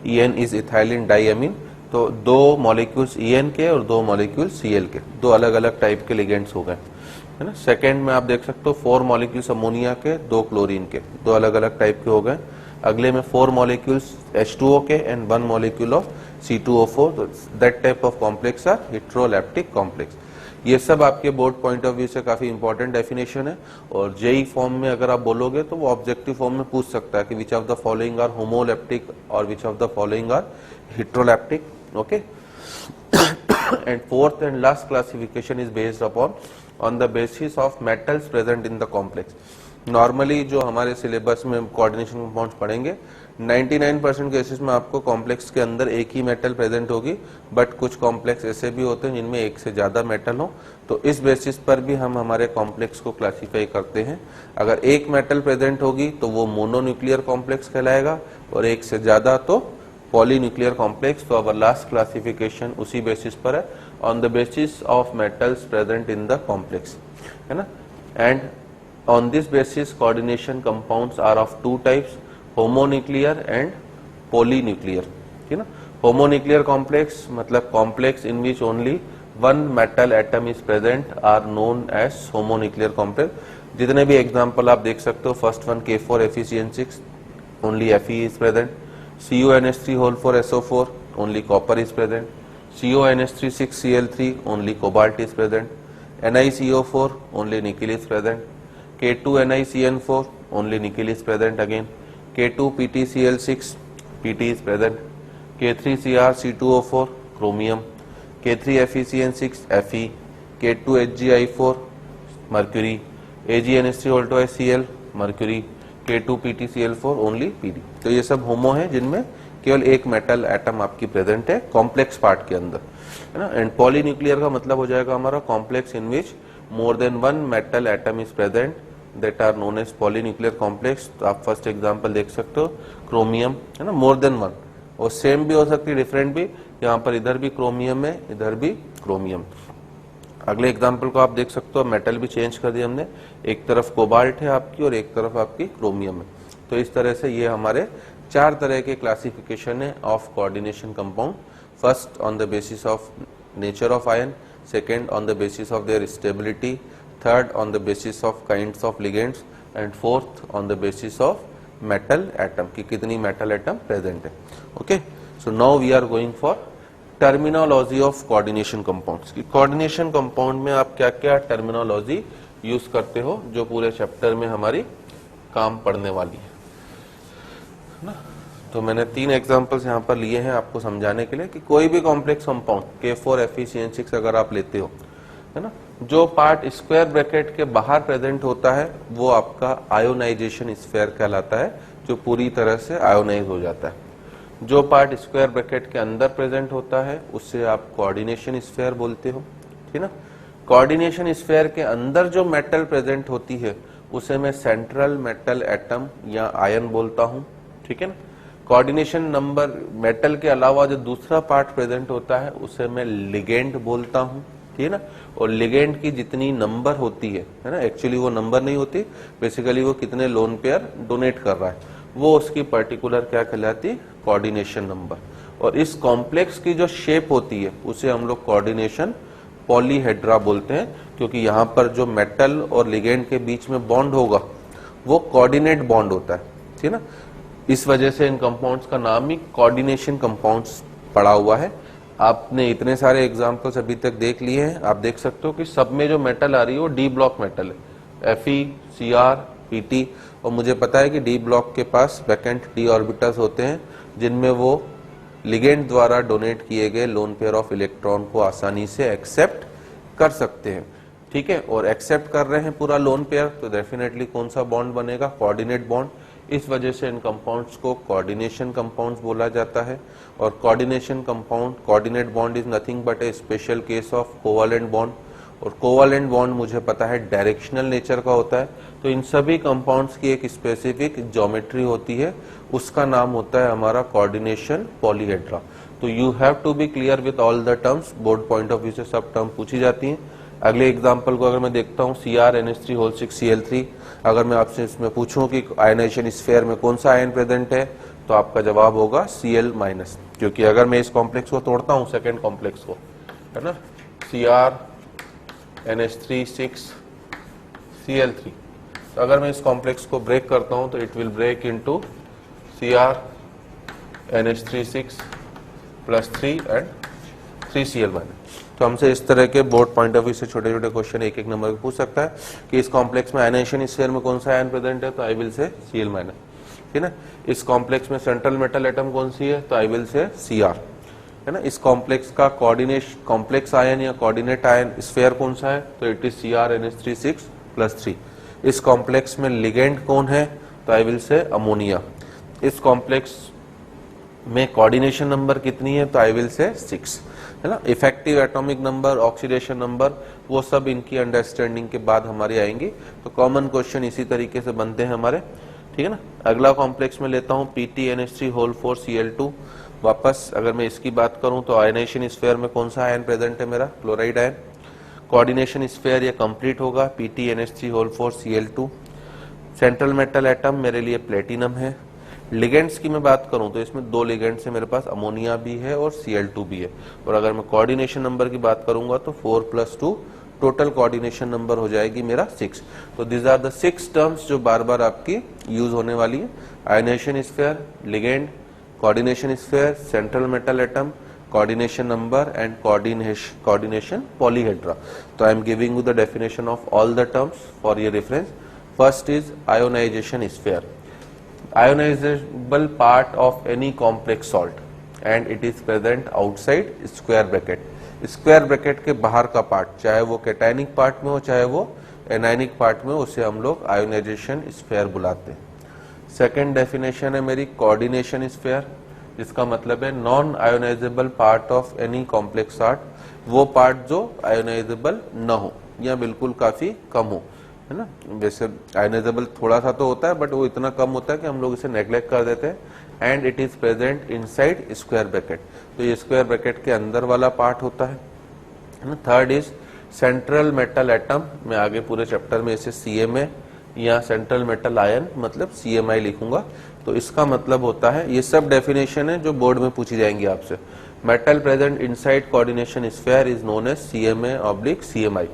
[SPEAKER 1] EN is ethylene diamine. तो दो मॉलिक्यूल्स EN के और दो मॉलिक्यूल Cl के, दो अलग अलग टाइप के लिगेंड्स हो गए, है ना. सेकेंड में आप देख सकते हो 4 मॉलिक्यूल्स अमोनिया के, 2 क्लोरीन के, दो अलग अलग टाइप के हो गए. अगले में 4 मॉलिक्यूल्स H2O के and 1 molecule of C2O4. That type of complex are heteroleptic complex. ये सब आपके बोर्ड पॉइंट ऑफ व्यू से काफी इंपॉर्टेंट डेफिनेशन है, और जेई फॉर्म में अगर आप बोलोगे तो वो ऑब्जेक्टिव फॉर्म में पूछ सकता है कि which of the following are homoleptic or which of the following are heteroleptic. Okay. And fourth and last classification is based upon on the basis of metals present in the complex. Normally जो हमारे syllabus में coordination compounds पढ़ेंगे 99% cases में आपको complex के अंदर एक ही metal present होगी, बट कुछ कॉम्प्लेक्स ऐसे भी होते हैं जिनमें एक से ज्यादा मेटल हो. तो इस बेसिस पर भी हम हमारे कॉम्प्लेक्स को क्लासिफाई करते हैं. अगर एक मेटल प्रेजेंट होगी तो वो मोनोन्यूक्लियर कॉम्प्लेक्स कहलाएगा, और एक से ज्यादा तो पॉलीन्यूक्लियर कॉम्प्लेक्स. तो अवर लास्ट क्लासिफिकेशन उसी बेसिस पर है, on the basis of metals present in the complex, है ना. And on this basis coordination compounds are of two types, homonuclear and polynuclear. ठीक ना. homonuclear complex मतलब complex in which only one metal atom is present are known as homonuclear complex. जितने भी example आप देख सकते हो, first one K4FeCN6 only Fe is present, CuNH3 4SO4 only copper is present, CuNH3 6Cl3 only cobalt is present, NiCO4 only nickel is present, K2NiCN4 only nickel is present again, K2PtCl6 Pt is present, K3CrC2O4 chromium, K3FeCN6 Fe, K2HgI4 mercury, AgNH3 mercury, K2PtCl4 only Pd. तो ये सब होमो है जिनमें केवल एक metal atom आपकी present है complex part के अंदर, है ना. एंड पॉलीन्यूक्लियर का मतलब हो जाएगा हमारा complex in which more than one metal atom is present, that are known as polynuclear complex. तो आप फर्स्ट एग्जांपल देख सकते हो क्रोमियम, है ना, मोर देन वन, और सेम भी हो सकती है डिफरेंट भी. यहाँ पर इधर भी क्रोमियम है, इधर भी क्रोमियम. अगले एग्जांपल को आप देख सकते हो, मेटल भी चेंज कर दिया हमने, एक तरफ कोबाल्ट है आपकी और एक तरफ आपकी क्रोमियम है. तो इस तरह से ये हमारे 4 तरह के क्लासिफिकेशन है of coordination compound. First on the basis of nature of ion, second on the basis of their stability, third on the basis of kinds of ligands, and fourth on the basis of metal atom कि कितनी metal atom present है. Okay, so now we are going for terminology of coordination compounds. कि coordination compound में आप क्या क्या terminology use करते हो जो पूरे चैप्टर में हमारी काम पड़ने वाली है ना. तो मैंने 3 एग्जांपल्स यहाँ पर लिए हैं आपको समझाने के लिए कि कोई भी कॉम्प्लेक्स कंपाउंड K4FeCN6 अगर आप लेते हो, है ना, जो पार्ट स्क्वायर ब्रैकेट के बाहर प्रेजेंट होता है वो आपका आयोनाइजेशन स्फीयर कहलाता है, जो पूरी तरह से आयोनाइज हो जाता है। जो पार्ट स्क्वायर ब्रैकेट के अंदर प्रेजेंट होता है उसे आप कोऑर्डिनेशन स्फीयर बोलते हो, ठीक ना। कोऑर्डिनेशन स्फीयर के अंदर जो मेटल प्रेजेंट होती है उसे मैं सेंट्रल मेटल एटम या आयन बोलता हूं, ठीक है ना। कोऑर्डिनेशन नंबर मेटल के अलावा जो दूसरा पार्ट प्रेजेंट होता है उसे मैं लिगेंड बोलता हूं, ठीक है ना। और लिगेंड की जितनी नंबर होती है ना, एक्चुअली वो नंबर नहीं होती, बेसिकली वो कितने लोन पेयर डोनेट कर रहा है, वो उसकी पर्टिकुलर क्या कहलाती है, कोऑर्डिनेशन नंबर। और इस कॉम्प्लेक्स की जो शेप होती है उसे हम लोग कोऑर्डिनेशन पॉलीहेड्रा बोलते हैं, क्योंकि यहाँ पर जो मेटल और लिगेंड के बीच में बॉन्ड होगा वो कोऑर्डिनेट बॉन्ड होता है, ठीक है ना। इस वजह से इन कंपाउंड्स का नाम ही कोऑर्डिनेशन कंपाउंड्स पड़ा हुआ है। आपने इतने सारे एग्जांपल्स अभी तक देख लिए हैं, आप देख सकते हो कि सब में जो मेटल आ रही है वो डी ब्लॉक मेटल है, Fe, Cr, Pt। और मुझे पता है कि डी ब्लॉक के पास वैकेंट डी ऑर्बिटल्स होते हैं जिनमें वो लिगेंड द्वारा डोनेट किए गए लोन पेयर ऑफ इलेक्ट्रॉन को आसानी से एक्सेप्ट कर सकते हैं, ठीक है। और एक्सेप्ट कर रहे हैं पूरा लोन पेयर तो डेफिनेटली कौन सा बॉन्ड बनेगा, कोऑर्डिनेट बॉन्ड। इस वजह से इन कंपाउंड्स को कोऑर्डिनेशन कंपाउंड्स बोला जाता है। और coordination compound, coordinate bond is nothing but A special case of covalent bond. और कोवैलेंट बॉन्ड मुझे पता है डायरेक्शनल नेचर का होता है, तो इन सभी कंपाउंड्स की एक स्पेसिफिक ज्योमेट्री होती है, उसका नाम होता है हमारा कोऑर्डिनेशन पॉलीहेड्रा। तो you have to be clear with all the terms, board point of view से सब टर्म पूछी जाती हैं। अगले एग्जांपल को अगर मैं देखता हूं, CrNH3 अगर मैं आपसे इसमें पूछूं कि आयनाइजेशन स्फीयर में कौन सा आयन प्रेजेंट है, तो आपका जवाब होगा Cl-, क्योंकि अगर मैं इस कॉम्प्लेक्स को तोड़ता हूं, सेकेंड कॉम्प्लेक्स को, है ना, CrNH3 तो अगर मैं इस कॉम्प्लेक्स को ब्रेक करता हूं तो it will break into CrNH3 +3 and 3Cl-। तो हमसे इस तरह के बोर्ड पॉइंट ऑफ व्यू से छोटे छोटे क्वेश्चन एक एक नंबर पूछ सकता है कि इस कॉम्प्लेक्स में आयनाइजेशन स्फीयर में कौन सा आयन प्रेजेंट है, तो आई विल से Cl-, ठीक है ना। इस कॉम्प्लेक्स में सेंट्रल मेटल एटम कौन सी है, तो आई विल से Cr, है ना। इस कॉम्प्लेक्स का कोऑर्डिनेशन कॉम्प्लेक्स आयन या कोऑर्डिनेट आयन स्फीयर कौन सा है, तो इट इज CrNH3 +3। इस कॉम्प्लेक्स में लिगेंड कौन है, तो आई विल से अमोनिया। इस कॉम्प्लेक्स में कोऑर्डिनेशन नंबर कितनी है, तो आई विल से 6, है ना। Effective atomic number, oxidation number, वो सब इनकी अंडरस्टैंडिंग के बाद हमारी आएंगी। तो कॉमन क्वेश्चन इसी तरीके से बनते हैं हमारे, ठीक है ना। अगला कॉम्प्लेक्स में लेता हूं PtNH3 वापस अगर मैं इसकी बात करूं तो आयनाइजेशन स्फीयर में कौन सा आयन प्रेजेंट है मेरा, क्लोराइड आयन। कोऑर्डिनेशन स्फीयर ये कंप्लीट होगा PtNH3 सेंट्रल मेटल एटम मेरे लिए प्लेटिनम है। लिगेंड्स की मैं बात करूं तो इसमें 2 लिगेंड्स है मेरे पास, अमोनिया भी है और Cl2 भी है। और अगर मैं कोऑर्डिनेशन नंबर की बात करूंगा तो 4 + 2 टोटल कोऑर्डिनेशन नंबर हो जाएगी मेरा 6। तो दिस आर द 6 टर्म्स जो बार बार आपकी यूज होने वाली है, ionisation sphere, ligand, coordination sphere, central metal atom, coordination number and coordination polyhedra. So I am giving you the definition of all the terms for your reference. First is ionization sphere, ionizable part of any complex salt and it is present outside square bracket. Square bracket के बाहर का part, चाहे वो cationic part में हो चाहे वो anionic part में, उसे हम लोग आयोनाइजेशन स्फीयर बुलाते हैं। सेकेंड डेफिनेशन है मेरी कोऑर्डिनेशन स्फीयर, जिसका मतलब है non ionisable part of any complex art, वो पार्ट जो आयोनाइजेबल न हो या बिल्कुल काफी कम हो, है ना। वैसे आयोनाइजेबल थोड़ा सा तो होता है बट वो इतना कम होता है कि हम लोग इसे नेग्लेक्ट कर देते हैं। And it is present inside square bracket, तो ये स्क्वायर ब्रैकेट के अंदर वाला पार्ट होता है ना। Third is central metal atom, मैं आगे पूरे चैप्टर में इसे CMA या सेंट्रल मेटल आयन मतलब CMI लिखूंगा। तो इसका मतलब होता है, ये सब डेफिनेशन है जो बोर्ड में पूछी जाएंगी आपसे। Metal present inside coordination sphere is known as CMA/CMI,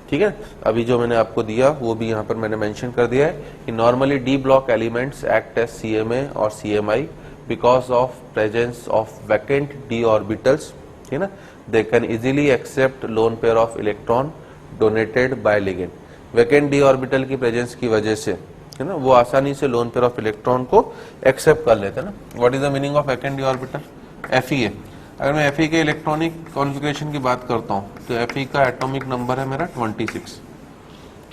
[SPEAKER 1] ठीक है। अभी जो मैंने आपको दिया वो भी यहाँ पर मैंने मेंशन कर दिया है कि normally d block elements act as CMA और CMI because of presence of vacant d orbitals, ठीक है ना। They can easily accept lone pair of electron donated by ligand. Vacant d orbital की प्रेजेंस की वजह से, है ना, वो आसानी से लोन पेयर ऑफ इलेक्ट्रॉन को एक्सेप्ट कर लेते हैं ना। What is the meaning of vacant d orbital, FE है।
[SPEAKER 2] अगर मैं Fe के इलेक्ट्रॉनिक कॉन्फ़िगरेशन की बात करता हूँ तो Fe का एटॉमिक नंबर है मेरा 26,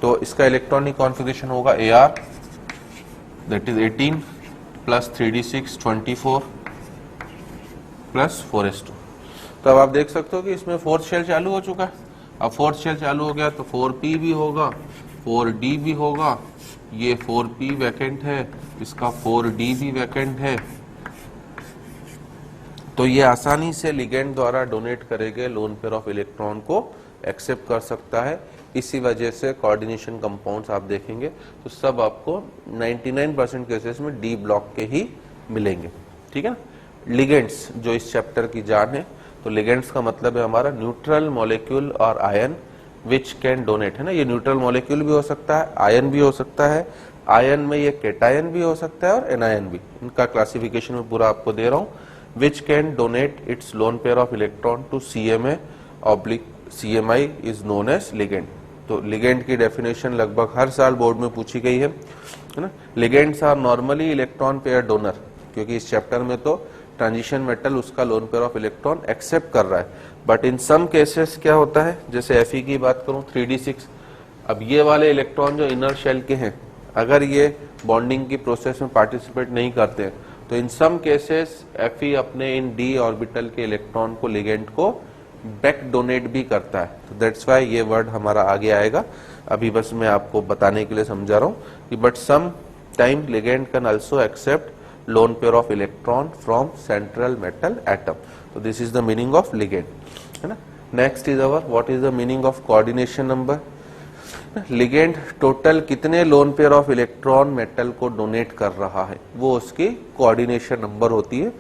[SPEAKER 2] तो इसका इलेक्ट्रॉनिक कॉन्फ़िगरेशन होगा Ar that is 18 plus 3d6 24 plus 4s2। तो अब आप देख सकते हो कि इसमें फोर्थ शेल चालू हो चुका है। अब फोर्थ शेल चालू हो गया तो 4p भी होगा, 4d भी होगा, ये 4p वैकेंट है, इसका 4d भी वैकेंट है। तो ये आसानी से लिगेंड द्वारा डोनेट करे गए लोन पेयर ऑफ इलेक्ट्रॉन को एक्सेप्ट कर सकता है। इसी वजह से कोऑर्डिनेशन कंपाउंड्स आप देखेंगे तो सब आपको 99% केसेस में डी ब्लॉक के ही मिलेंगे। ठीक है ना। लिगेंड्स जो इस चैप्टर की जान है, तो लिगेंड्स का मतलब है हमारा न्यूट्रल मॉलिक्यूल और आयन विच कैन डोनेट, है ना। ये न्यूट्रल मॉलिक्यूल भी हो सकता है, आयन भी हो सकता है, आयन में ये केटायन भी हो सकता है और एनायन भी। इनका क्लासिफिकेशन में पूरा आपको दे रहा हूं। Which can donate its lone pair of electron to CMA oblique CMI is known as ligand. तो लिगेंड की डेफिनेशन लगभग हर साल बोर्ड में पूछी गई है ना। Ligands are normally electron pair donor, क्योंकि इस चैप्टर में तो ट्रांजिशन मेटल उसका lone pair of electron accept कर रहा है। बट इन सम केसेस क्या होता है, जैसे Fe की बात करूं 3d6, अब ये वाले इलेक्ट्रॉन जो इनर शेल के हैं, अगर ये बॉन्डिंग की प्रोसेस में पार्टिसिपेट नहीं करते हैं तो इन सम केसेस Fe अपने इन d ऑर्बिटल के इलेक्ट्रॉन को लिगेंड को बैक डोनेट भी करता है। तो दैट्स व्हाई ये वर्ड हमारा आगे आएगा। अभी बस मैं आपको बताने के लिए समझा रहा हूं कि but some time ligand can also accept lone pair of electron from central metal atom. So this is the meaning of ligand, है ना। Next is our what is the meaning of coordination number. Ligand total कितने lone pair of electron metal को donate कर रहा है वो उसकी coordination number होती है।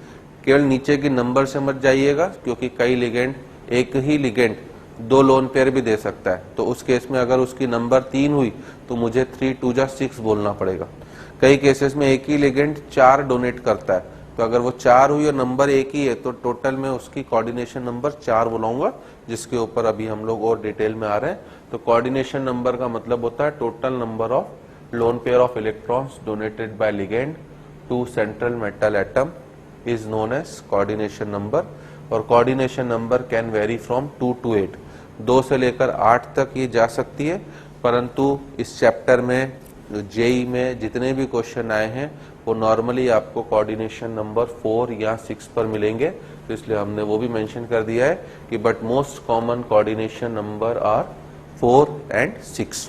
[SPEAKER 2] केवल नीचे की नंबर से मत जाइएगा, क्योंकि कई लिगेंड, एक ही लिगेंड दो लोन पेयर भी दे सकता है। तो उस केस में अगर उसकी नंबर 3 हुई तो मुझे 3 2 जा 6 बोलना पड़ेगा। कई केसेस में एक ही लिगेंड 4 डोनेट करता है, तो अगर वो 4 हुई और नंबर एक ही है तो टोटल में उसकी कोऑर्डिनेशन नंबर 4 बुलाऊंगा, जिसके ऊपर अभी हम लोग और डिटेल में आ रहे हैं। तो कोऑर्डिनेशन नंबर का मतलब होता है total number of lone pair of electrons donated by ligand to central metal atom is known as coordination number. और coordination number can vary from 2 to 8, 2 से लेकर 8 तक ये जा सकती है। परंतु इस चैप्टर में जेई में जितने भी क्वेश्चन आए हैं वो नॉर्मली आपको कोऑर्डिनेशन नंबर 4 या 6 पर मिलेंगे, तो इसलिए हमने वो भी मेंशन कर दिया है कि but most common coordination number are 4 and 6।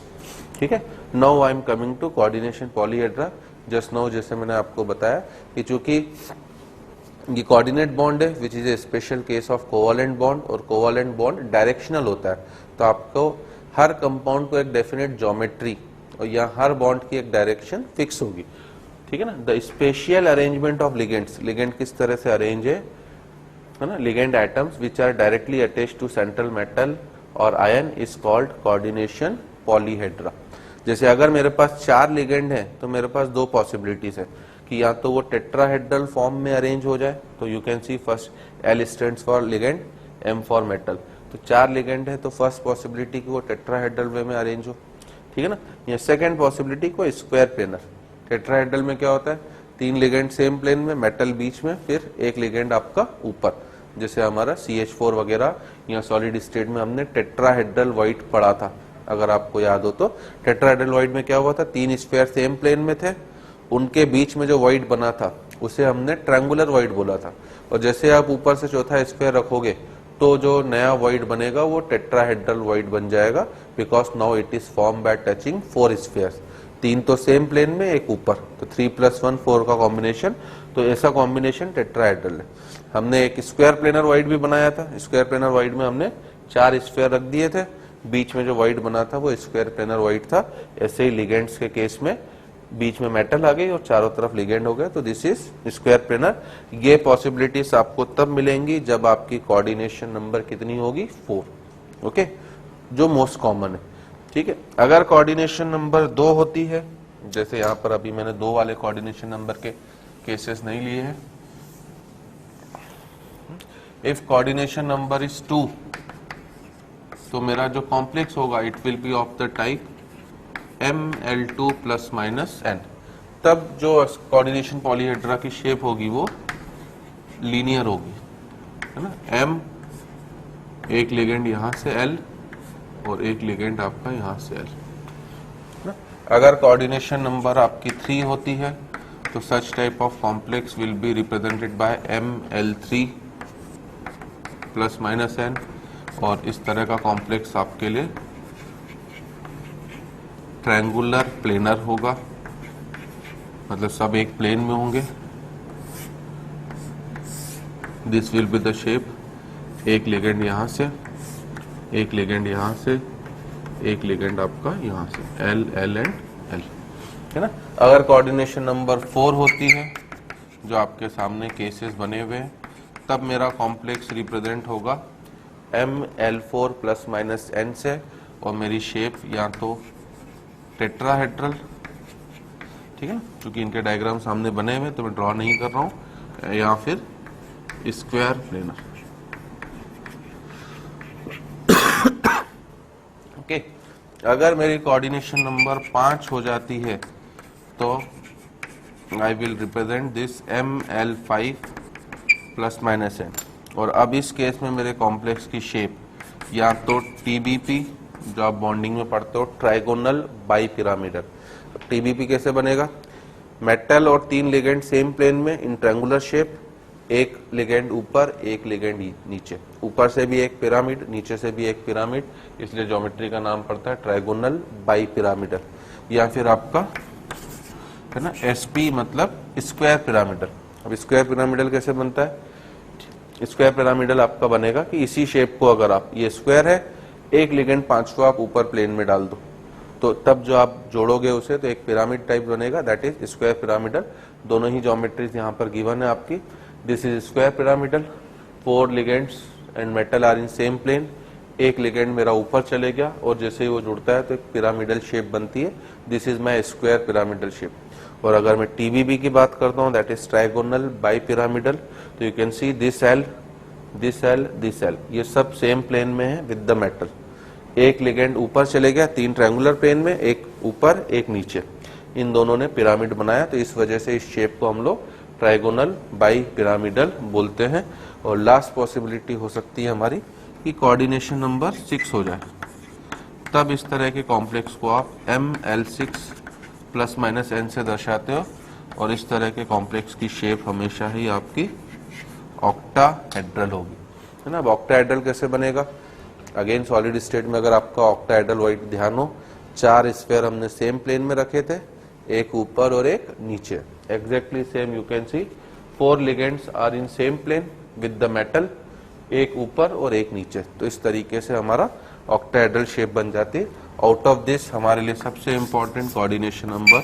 [SPEAKER 2] ठीक है। Now I am coming to coordination polyhedra. Just now जैसे मैंने आपको बताया कि चूंकि ये कोऑर्डिनेट बॉन्ड है which is a special case of covalent bond, और कोवैलेंट बॉन्ड डायरेक्शनल होता है, तो आपको हर कंपाउंड को एक डेफिनेट ज्योमेट्री और यहाँ हर बॉन्ड की एक डायरेक्शन फिक्स होगी। ठीक है ना। The spatial arrangement of ligands, ligand किस तरह से अरेंज है ना, ligand atoms which are directly attached to central metal और ion is called coordination polyhedra. जैसे अगर मेरे पास 4 लिगेंड है तो मेरे पास 2 पॉसिबिलिटीज है कि या तो वो टेट्राहेड्रल फॉर्म में अरेंज हो जाए, तो you can C first L stands for ligand, M for metal. तो 4 लिगेंड है तो फर्स्ट पॉसिबिलिटी कि वो टेट्राहेड्रल वे में अरेंज हो। ठीक है ना। या सेकेंड पॉसिबिलिटी को स्क्वायर प्लेनर। टेट्राहेड्रल में क्या होता है, 3 लिगेंड सेम प्लेन में, मेटल बीच में, फिर एक लिगेंड आपका ऊपर, जैसे हमारा CH4 वगैरह या सॉलिड स्टेट में हमने टेट्राहेड्रल वाइड पढ़ा था, अगर आपको याद हो तो। टेट्राहेड्रल वाइड में क्या हुआ था, 3 स्फीयर सेम प्लेन में थे, उनके बीच में जो वाइड बना था उसे हमने ट्रायंगुलर वाइड बोला था। और जैसे आप ऊपर से चौथा स्फीयर रखोगे तो जो नया वाइड बनेगा वो टेट्राहेड्रल वाइड बन जाएगा, because now it is form by touching 4 spheres. 3 तो सेम प्लेन में, एक ऊपर, तो 3 + 1 4 का कॉम्बिनेशन। तो ऐसा कॉम्बिनेशन टेट्राहेड्रल है। हमने एक स्क्वायर प्लेनर वाइड भी बनाया था। स्क्वायर प्लेनर वाइड में हमने 4 स्फीयर रख दिए थे, बीच में जो वाइड बना था वो स्क्वायर प्लेनर वाइड था। ऐसे ही लिगेंड्स के केस में बीच में मेटल आ गई और चारों तरफ लिगेंड हो गए, तो दिस इज स्क्वायर प्लेनर। ये पॉसिबिलिटीज आपको तब मिलेंगी जब आपकी कोऑर्डिनेशन नंबर कितनी होगी, 4। ओके, जो मोस्ट कॉमन है। ठीक है। अगर कोऑर्डिनेशन नंबर 2 होती है, जैसे यहाँ पर अभी मैंने 2 वाले कोऑर्डिनेशन नंबर के केसेस नहीं लिए हैं। इफ कोऑर्डिनेशन नंबर इज 2, तो मेरा जो कॉम्प्लेक्स होगा it will B of the type ML2 ± n। तब जो कोऑर्डिनेशन पॉलीहेड्रा की शेप होगी वो लीनियर होगी। है ना, M, एक लिगेंड यहां से L और एक लिगेंड आपका यहां से L। अगर कोऑर्डिनेशन नंबर आपकी 3 होती है तो such type of complex will be represented by ML3 plus minus N, और इस तरह का कॉम्प्लेक्स आपके लिए ट्रायंगुलर प्लेनर होगा, मतलब सब एक प्लेन में होंगे। This will be the shape, एक लिगेंड यहां से, एक लिगेंड यहां से, एक लिगेंड आपका यहां से, L, L एंड L, है ना। अगर कोऑर्डिनेशन नंबर 4 होती है, जो आपके सामने केसेस बने हुए हैं, तब मेरा कॉम्प्लेक्स रिप्रेजेंट होगा ML4 प्लस माइनस N से, और मेरी शेप या तो टेट्राहेड्रल, ठीक है ना, क्योंकि इनके डायग्राम सामने बने हुए तो मैं ड्रॉ नहीं कर रहा हूं, या फिर स्क्वायर प्लेनर। ओके, अगर मेरी कोऑर्डिनेशन नंबर 5 हो जाती है तो I will represent this ML5 plus minus N, और अब इस केस में मेरे कॉम्प्लेक्स की शेप या तो TBP, जो आप बॉन्डिंग में पढ़ते हो, ट्राइगोनल बाई पिरामिडल। TBP कैसे बनेगा? मेटल और 3 लिगेंड सेम प्लेन में इन ट्रायंगुलर शेप, एक लिगेंड ऊपर, एक लिगेंड नीचे, ऊपर से भी एक पिरामिड, नीचे से भी एक पिरामिड, इसलिए ज्योमेट्री का नाम पड़ता है ट्रायगोनल बाई पिरामिडल। या फिर आपका है ना SP, मतलब स्क्वायर पिरामिडल। अब स्क्वायर पिरामिडल कैसे बनता है? स्क्वायर पिरामिडल आपका बनेगा कि इसी शेप को अगर आप, ये स्क्वायर है, एक लिगेंड 5 को आप ऊपर प्लेन में डाल दो, तो तब जो आप जोड़ोगे उसे तो एक पिरामिड टाइप बनेगा, दैट इज स्क्वायर पिरामिडल। दोनों ही ज्योमेट्रीज यहाँ पर गिवन है आपकी। This is square pyramidal, 4 ligands and metal are in same plane, एक लिगेंड मेरा ऊपर चले गया और जैसे ही वो जुड़ता है तो एक पिरामिडल शेप बनती है। This is my square pyramidal shape. और अगर मैं TBB की बात करता हूँ, that is trigonal bi pyramidal, तो you can see this L, this L, this L, ये सब सेम प्लेन में है विद द मेटल। एक लिगेंड ऊपर चले गया 3 ट्रायंगुलर प्लेन में, एक ऊपर एक नीचे, इन दोनों ने पिरामिड बनाया, तो इस वजह से इस शेप को हम लोग ट्राइगोनल बाई पिरामिडल बोलते हैं। और लास्ट पॉसिबिलिटी हो सकती है हमारी कि कोऑर्डिनेशन नंबर 6 हो जाए, तब इस तरह के कॉम्प्लेक्स को आप ML6 प्लस माइनस N से दर्शाते हो, और इस तरह के कॉम्प्लेक्स की शेप हमेशा ही आपकी ऑक्टाहेड्रल होगी, है ना। अब ऑक्टाहेड्रल कैसे बनेगा? अगेन सॉलिड स्टेट में अगर आपका ऑक्टाहेड्रल वाइट ध्यान हो, 4 स्फीयर हमने सेम प्लेन में रखे थे, एक ऊपर और एक नीचे, exactly same. You can see 4 ligands are in same plane with the metal, एक ऊपर और एक नीचे, तो इस तरीके से हमारा ऑक्टाहेड्रल शेप बन जाती है। आउट ऑफ दिस हमारे लिए सबसे इंपॉर्टेंट कोऑर्डिनेशन नंबर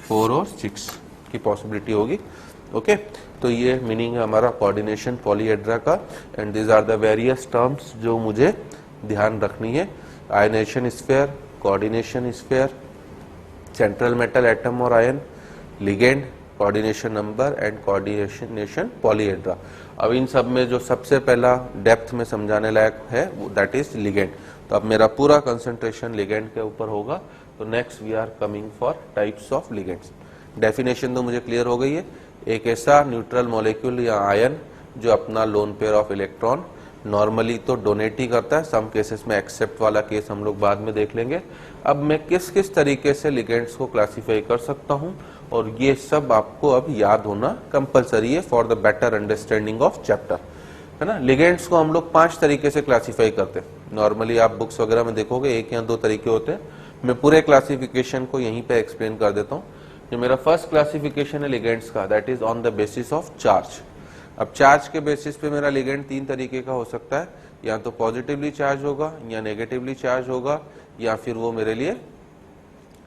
[SPEAKER 2] 4 और 6 की पॉसिबिलिटी होगी। ओके, तो ये मीनिंग है हमारा कोऑर्डिनेशन पॉलीहेड्रा का। And these are the various terms जो मुझे ध्यान रखनी है। Ionisation sphere, coordination sphere, central metal atom और ion, ligand, coordination number and coordination polyhedra. अब इन सब में जो सबसे पहला डेप्थ में समझाने लायक है दैट इज लिगेंड। तो अब मेरा पूरा कंसंट्रेशन लिगेंड के ऊपर होगा। तो next we are coming for types of ligands. Definition तो मुझे क्लियर हो गई है। एक ऐसा न्यूट्रल मॉलिक्यूल या आयन जो अपना loan pair of electron normally तो डोनेट ही करता है, सम केसेस में एक्सेप्ट वाला केस हम लोग बाद में देख लेंगे। अब मैं किस किस तरीके से लिगेंड्स को क्लासिफाई कर सकता हूं, और ये सब आपको अब याद होना कंपलसरी है for the better understanding of chapter, है ना। लिगेंड्स को हम लोग 5 तरीके से क्लासिफाई करते हैं। नॉर्मली आप बुक्स वगैरह में देखोगे 1 या 2 तरीके होते हैं। मैं पूरे क्लासिफिकेशन को यहीं पे एक्सप्लेन कर देता हूँ। जो मेरा फर्स्ट क्लासिफिकेशन है लिगेंड्स का, that is on the basis of charge. अब चार्ज के बेसिस पे मेरा लिगेंड 3 तरीके का हो सकता है, या तो पॉजिटिवली चार्ज होगा, या नेगेटिवली चार्ज होगा, या फिर वो मेरे लिए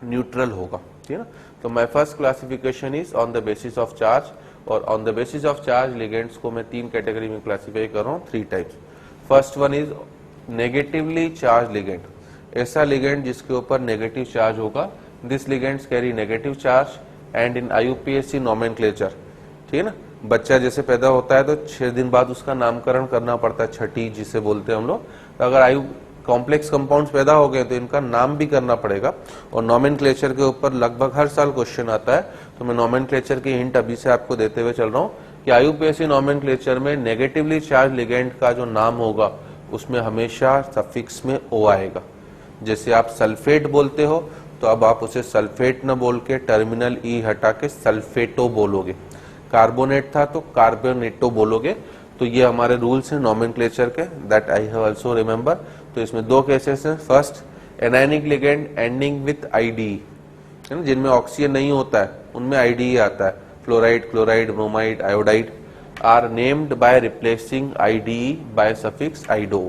[SPEAKER 2] न्यूट्रल होगा, ठीक है ना। तो my first classification is on the basis of charge, और on the basis of charge ligands को मैं 3 कैटेगरी में क्लासिफाई कर रहा हूँ, 3 types. First one is negatively charge ligand, ऐसा लिगेंड जिसके ऊपर नेगेटिव चार्ज होगा। This ligands carry negative charge and in IUPAC nomenclature, ठीक है ना। बच्चा जैसे पैदा होता है तो 6 दिन बाद उसका नामकरण करना पड़ता है, छठी जिसे बोलते हैं हम लोग। तो अगर कॉम्प्लेक्स कंपाउंड्स पैदा हो गए तो इनका नाम भी करना पड़ेगा, और नोमेनक्लेचर के ऊपर लगभग हर साल क्वेश्चन आता है। तो मैं नोमेनक्लेचर की हिंट अभी से आपको देते हुए चल रहा हूँ। कि IUPAC नॉमेनक्लेचर में नेगेटिवली चार्ज लिगेंड का जो नाम होगा उसमें हमेशा सफिक्स में O आएगा। जैसे आप सल्फेट बोलते हो तो अब आप उसे सल्फेट न बोल के टर्मिनल ई हटा के सल्फेटो बोलोगे। कार्बोनेट था तो कार्बोनेटो बोलोगे। तो ये हमारे रूल्स हैं नॉमेनक्लेचर के, that I have also remember. तो इसमें दो केसेस हैं। First, anionic ligand ending with ID, है ना, जिनमें ऑक्सीजन नहीं होता है उनमें आईडी आता है। Fluoride, chloride, bromide, iodide are named by replacing ide by suffix ido.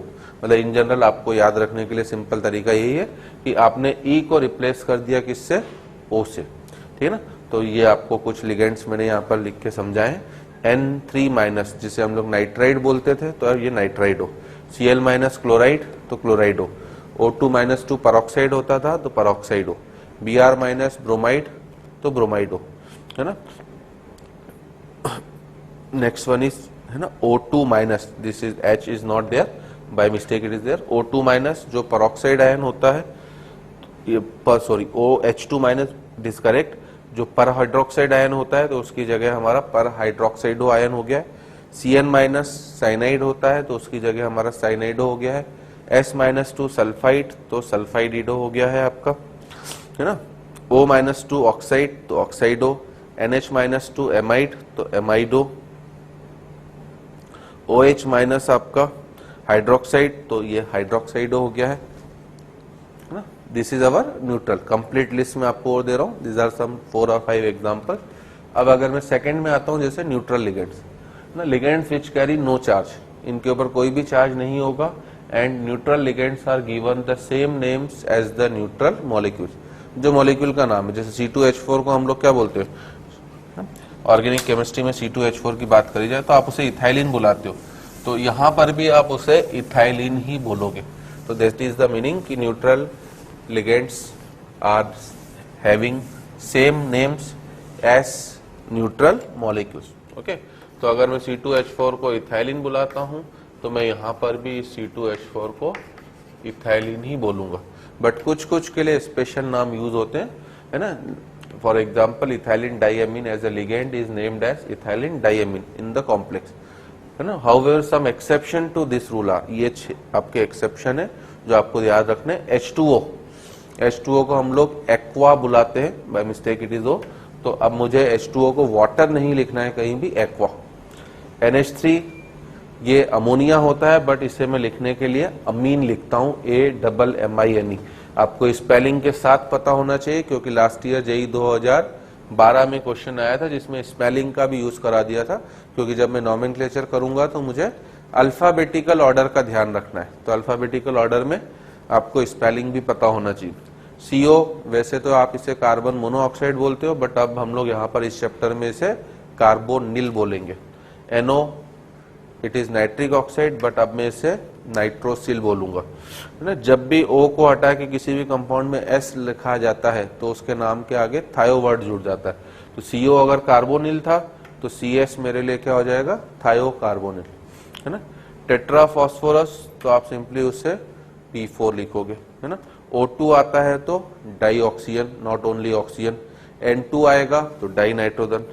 [SPEAKER 2] मतलब इन जनरल आपको याद रखने के लिए सिंपल तरीका यही है कि आपने ई को रिप्लेस कर दिया किससे, ओ से, ठीक है ना। तो ये आपको कुछ लिगेंड्स मैंने यहाँ पर लिख के समझाए। N3- जिसे हम लोग नाइट्राइड बोलते थे तो अब ये नाइट्राइड हो। Cl- क्लोराइड तो क्लोराइड हो। O2- परऑक्साइड होता था तो परऑक्साइड हो। Br- ब्रोमाइड तो ब्रोमाइड हो, है ना। नेक्स्ट वन इज, है ना, O2-, this is H is not there, by mistake it is there. O2- जो परऑक्साइड आयन होता है, ये sorry OH2- it is correct. जो पर हाइड्रोक्साइड आयन होता है तो उसकी जगह हमारा पर हाइड्रोक्साइडो आयन हो गया है। Cn- साइनाइड होता है तो उसकी जगह हमारा साइनाइडो हो गया है। S- सल्फाइड तो सल्फाइडिडो हो गया है आपका, है ना। O- ऑक्साइड तो ऑक्साइडो। NH- एमाइड तो एमाइडो। OH- आपका हाइड्रोक्साइड तो ये हाइड्रोक्साइडो हो गया है ना। This is our neutral. Complete list में आपको और दे रहा हूं, this are some 4 or 5 example. अब अगर मैं सेकंड में आता हूं, जैसे न्यूट्रल लिगेंड्स ना, ligands which carry no charge, इनके ऊपर कोई भी चार्ज नहीं होगा। And neutral ligands are given the same names as the neutral molecule, जो मॉलिक्यूल का नाम है। जैसे C2H4 को हम लोग क्या बोलते हैं, ऑर्गेनिक केमिस्ट्री में C2H4 की बात करी जाए तो आप उसे इथाइलिन बुलाते हो, तो यहां पर भी आप उसे इथाइलिन ही बोलोगे। तो दैट इज द मीनिंग कि neutral ligands are having same names as neutral molecules, okay? तो अगर मैं C2H4 को इथाइलिन बुलाता हूं तो मैं यहां पर भी C2H4 को इथाइलिन ही बोलूंगा। बट कुछ कुछ के लिए स्पेशल नाम यूज होते हैं, है ना। For example, ethylene diamine as a ligand is named as ethylene diamine in the complex, है ना। However some exception to this rule are, ये आपके एक्सेप्शन है जो आपको याद रखने। H2O को हम लोग एक्वा बुलाते हैं, बाय मिस्टेक इट इज ओ। तो अब मुझे H2O को वाटर नहीं लिखना है कहीं भी, एक्वा। NH3 ये अमोनिया होता है, बट इसे मैं लिखने के लिए अमीन लिखता हूं, AMMINE। आपको स्पेलिंग के साथ पता होना चाहिए, क्योंकि लास्ट ईयर JEE 2012 में क्वेश्चन आया था जिसमें स्पेलिंग का भी यूज करा दिया था। क्योंकि जब मैं नॉमेनक्लेचर करूंगा तो मुझे अल्फाबेटिकल ऑर्डर का ध्यान रखना है, तो अल्फाबेटिकल ऑर्डर में आपको स्पेलिंग भी पता होना चाहिए। CO, वैसे तो आप इसे कार्बन मोनोऑक्साइड बोलते हो, बट अब हम लोग यहाँ पर इस चैप्टर में इसे कार्बोनिल बोलेंगे। NO, it is nitric oxide, but अब मैं इसे नाइट्रोसिल बोलूंगा, है ना। जब भी O को हटा के किसी भी कंपाउंड में S लिखा जाता है तो उसके नाम के आगे थायो वर्ड जुड़ जाता है। तो CO अगर कार्बोनिल था तो CS मेरे लिए क्या हो जाएगा, थायो कार्बोनिल, है ना। टेट्रा फॉस्फोरस तो आप सिंपली उससे P4 लिखोगे, है ना। O2 आता है तो dioxygen, not only oxygen. N2 आएगा तो डाई नाइट्रोजन।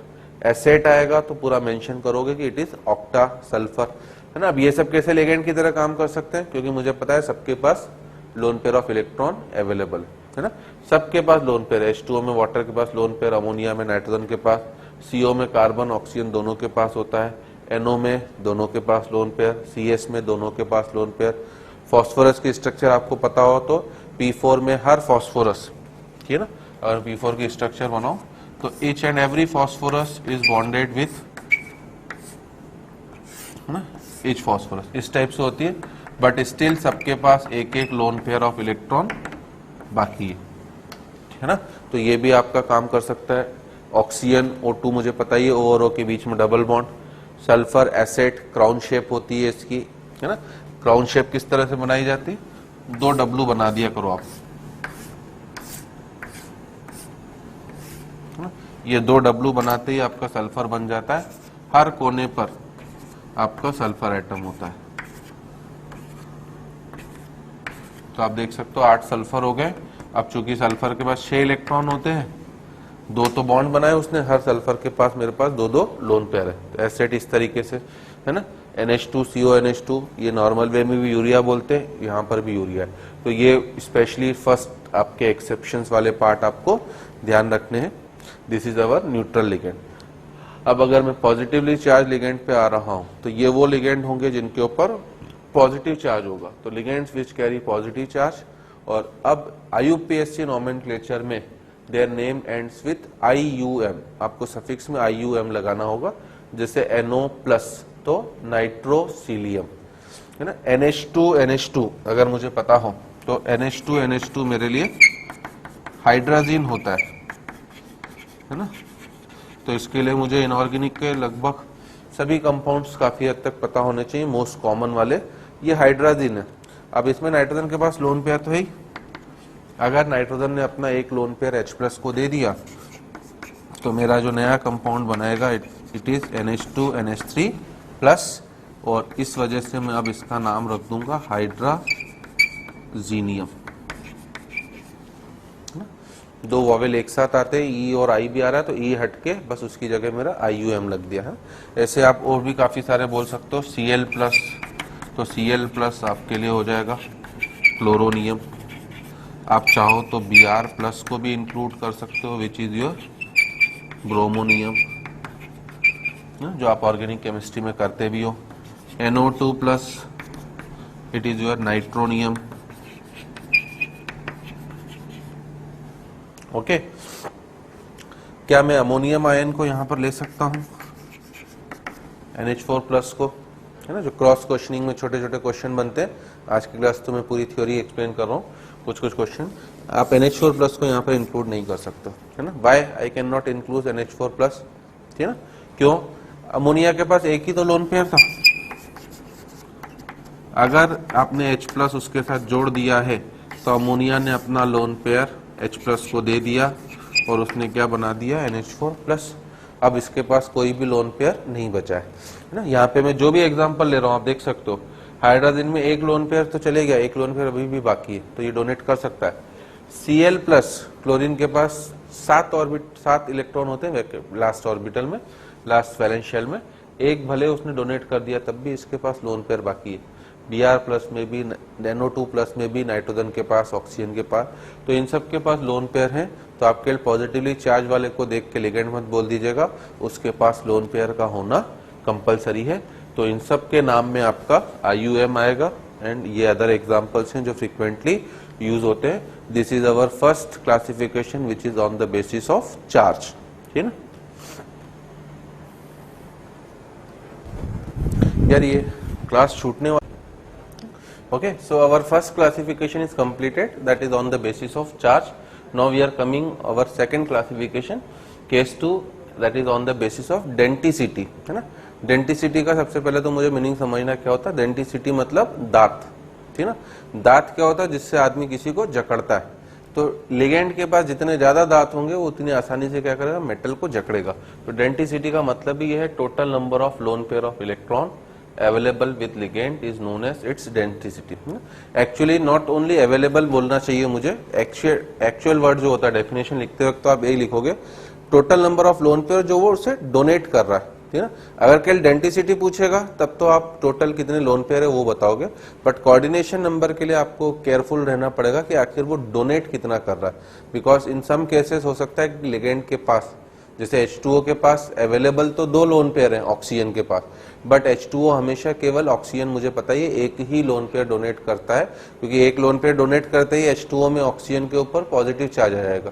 [SPEAKER 2] एसेट आएगा तो पूरा मेंशन करोगे कि इट इज ऑक्टा सल्फर, है ना। अब ये सब कैसे लिगेंड की तरह काम कर सकते हैं, क्योंकि मुझे पता है सबके पास lone pair of electron available है ना। सबके पास लोन पेयर, H2O में वाटर के पास लोन पेयर, अमोनिया में नाइट्रोजन के पास, CO में कार्बन ऑक्सीजन दोनों के पास होता है, NO में दोनों के पास लोन पेयर, CS में दोनों के पास लोन पेयर। फॉस्फोरस की स्ट्रक्चर आपको पता हो तो P4 में हर फॉस्फोरस, ठीक है ना। अगर P4 की स्ट्रक्चर बनाओ तो each and every phosphorus is bonded with, है ना, ईच फॉस्फोरस इस टाइप से होती है, बट स्टिल सबके पास एक एक लोन पेयर ऑफ इलेक्ट्रॉन बाकी है ना। तो ये भी आपका काम कर सकता है। ऑक्सीजन O2 मुझे पता ही है, O और O के बीच में double bond. Sulphur asset crown shape होती है इसकी, है ना। क्राउन शेप किस तरह से बनाई जाती है, 2 W बना दिया करो आप, है ना? ये 2 W बनाते ही आपका सल्फर बन जाता है। हर कोने पर आपका सल्फर एटम होता है। तो आप देख सकते हो 8 सल्फर हो गए। अब चूंकि सल्फर के पास 6 इलेक्ट्रॉन होते हैं, दो तो बॉन्ड बनाए उसने, हर सल्फर के पास मेरे पास दो दो लोन पेयर है। तो एसेट इस तरीके से है ना, NH2CONH2, ये नॉर्मल वे में भी यूरिया बोलते हैं, यहाँ पर भी यूरिया है। तो ये स्पेशली फर्स्ट आपके एक्सेप्शंस वाले पार्ट आपको ध्यान रखने हैं। This is our neutral ligand. अब अगर मैं पॉजिटिवली चार्ज लिगेंड पे आ रहा हूं तो ये वो लिगेंड होंगे जिनके ऊपर पॉजिटिव चार्ज होगा, तो ligands which carry positive charge. और अब IUPAC नोमेनक्लेचर में their name ends with IUM, आपको सफिक्स में IUM लगाना होगा, जैसे NO+, तो नाइट्रोसीलियम है ना। NH2NH2 अगर मुझे पता हो तो NH2NH2 मेरे लिए हाइड्राजीन होता है ना। तो इसके लिए मुझे इनऑर्गेनिक के लगभग सभी कंपाउंड्स काफी हद तक पता होने चाहिए, मोस्ट कॉमन वाले ये हाइड्राजीन है। अब इसमें नाइट्रोजन के पास लोन पेयर तो है ही, अगर नाइट्रोजन ने अपना एक लोन पेयर H+ को दे दिया तो मेरा जो नया कंपाउंड बनाएगा इट इज NH2NH3+, और इस वजह से मैं अब इसका नाम रख दूंगा हाइड्राजीनियम। दो वॉवेल एक साथ आते हैं, ई और आई भी आ रहा है, तो ई हट के बस उसकी जगह मेरा IUM लग दिया है। ऐसे आप और भी काफी सारे बोल सकते हो, Cl+, तो Cl+ आपके लिए हो जाएगा क्लोरोनियम। आप चाहो तो Br+ को भी इंक्लूड कर सकते हो, विच इज योर ब्रोमोनियम, जो आप ऑर्गेनिक केमिस्ट्री में करते भी हो। NO2+, it is your nitronium. Okay, क्या मैं अमोनियम आयन को यहां पर ले सकता हूं, NH4+ को, है ना, जो क्रॉस क्वेश्चनिंग में छोटे छोटे क्वेश्चन बनते हैं। आज की क्लास तो मैं पूरी थ्योरी एक्सप्लेन कर रहा हूँ, कुछ कुछ क्वेश्चन आप NH4+ को यहाँ पर इंक्लूड नहीं कर सकते, है ना। Why I can not include NH4+, ठीक है ना, क्यों? अमोनिया के पास एक ही तो लोन पेयर था, अगर आपने H+ उसके साथ जोड़ दिया है तो अमोनिया ने अपना लोन पेयर H+ को दे दिया और उसने क्या बना दिया, NH4+। अब इसके पास कोई भी लोन पेयर नहीं बचा है ना। यहाँ पे मैं जो भी एग्जांपल ले रहा हूँ आप देख सकते हो, हाइड्रोजन में एक लोन पेयर तो चले गया, एक लोन पेयर अभी भी बाकी है, तो ये डोनेट कर सकता है। Cl+, क्लोरीन के पास 7 इलेक्ट्रॉन होते हैं लास्ट ऑर्बिटल में, लास्ट वैलेंस शेल में, एक भले उसने डोनेट कर दिया तब भी इसके पास लोन पेयर बाकी है। Br+ में भी, NO2+ में भी, नाइट्रोजन के पास, ऑक्सीजन के पास, तो इन सब के पास लोन पेयर हैं। तो आपके पॉजिटिवली चार्ज वाले को देख के लिगेंड मत बोल दीजिएगा, उसके पास लोन पेयर का होना कंपलसरी है। तो इन सब के नाम में आपका IUM आएगा, एंड ये अदर एग्जांपल्स हैं जो फ्रीक्वेंटली यूज होते हैं। This is our first classification which is on the basis of charge, ठीक है ना। यार ये क्लास छूटने वाला। Okay, so our first classification is completed, that is on the basis of charge. Now we are coming our second classification, case 2, that is on the basis of denticity, है ना। Denticity का सबसे पहले तो मुझे meaning समझना क्या होता है। डेंटिसिटी मतलब दांत, ठीक है ना। दांत क्या होता है, जिससे आदमी किसी को जकड़ता है। तो लिगेंड के पास जितने ज्यादा दांत होंगे वो उतनी आसानी से क्या करेगा, मेटल को जकड़ेगा। तो डेंटिसिटी का मतलब ही यह है, total number of lone pair of electron available with ligand is known as its denticity. Actually not only available बोलना चाहिए मुझे, एक्चुअल वर्ड जो होता है डेफिनेशन लिखते वक्त तो आप यही लिखोगे, total number of lone pair जो वो उसे डोनेट कर रहा है, ठीक है ना। अगर केवल डेंटिसिटी पूछेगा तब तो आप टोटल कितने लोन पेयर है वो बताओगे, बट कोऑर्डिनेशन नंबर के लिए आपको केयरफुल रहना पड़ेगा कि आखिर वो डोनेट कितना कर रहा है। बिकॉज इन सम केसेस हो सकता है कि लिगेंड के पास, जैसे H2O के पास अवेलेबल तो 2 लोन पेयर हैं ऑक्सीजन के पास, बट H2O हमेशा केवल ऑक्सीजन, मुझे पता है, एक ही लोन पेयर डोनेट करता है, क्योंकि एक लोन पेयर डोनेट करते ही H2O में ऑक्सीजन के ऊपर पॉजिटिव चार्ज आ जाएगा।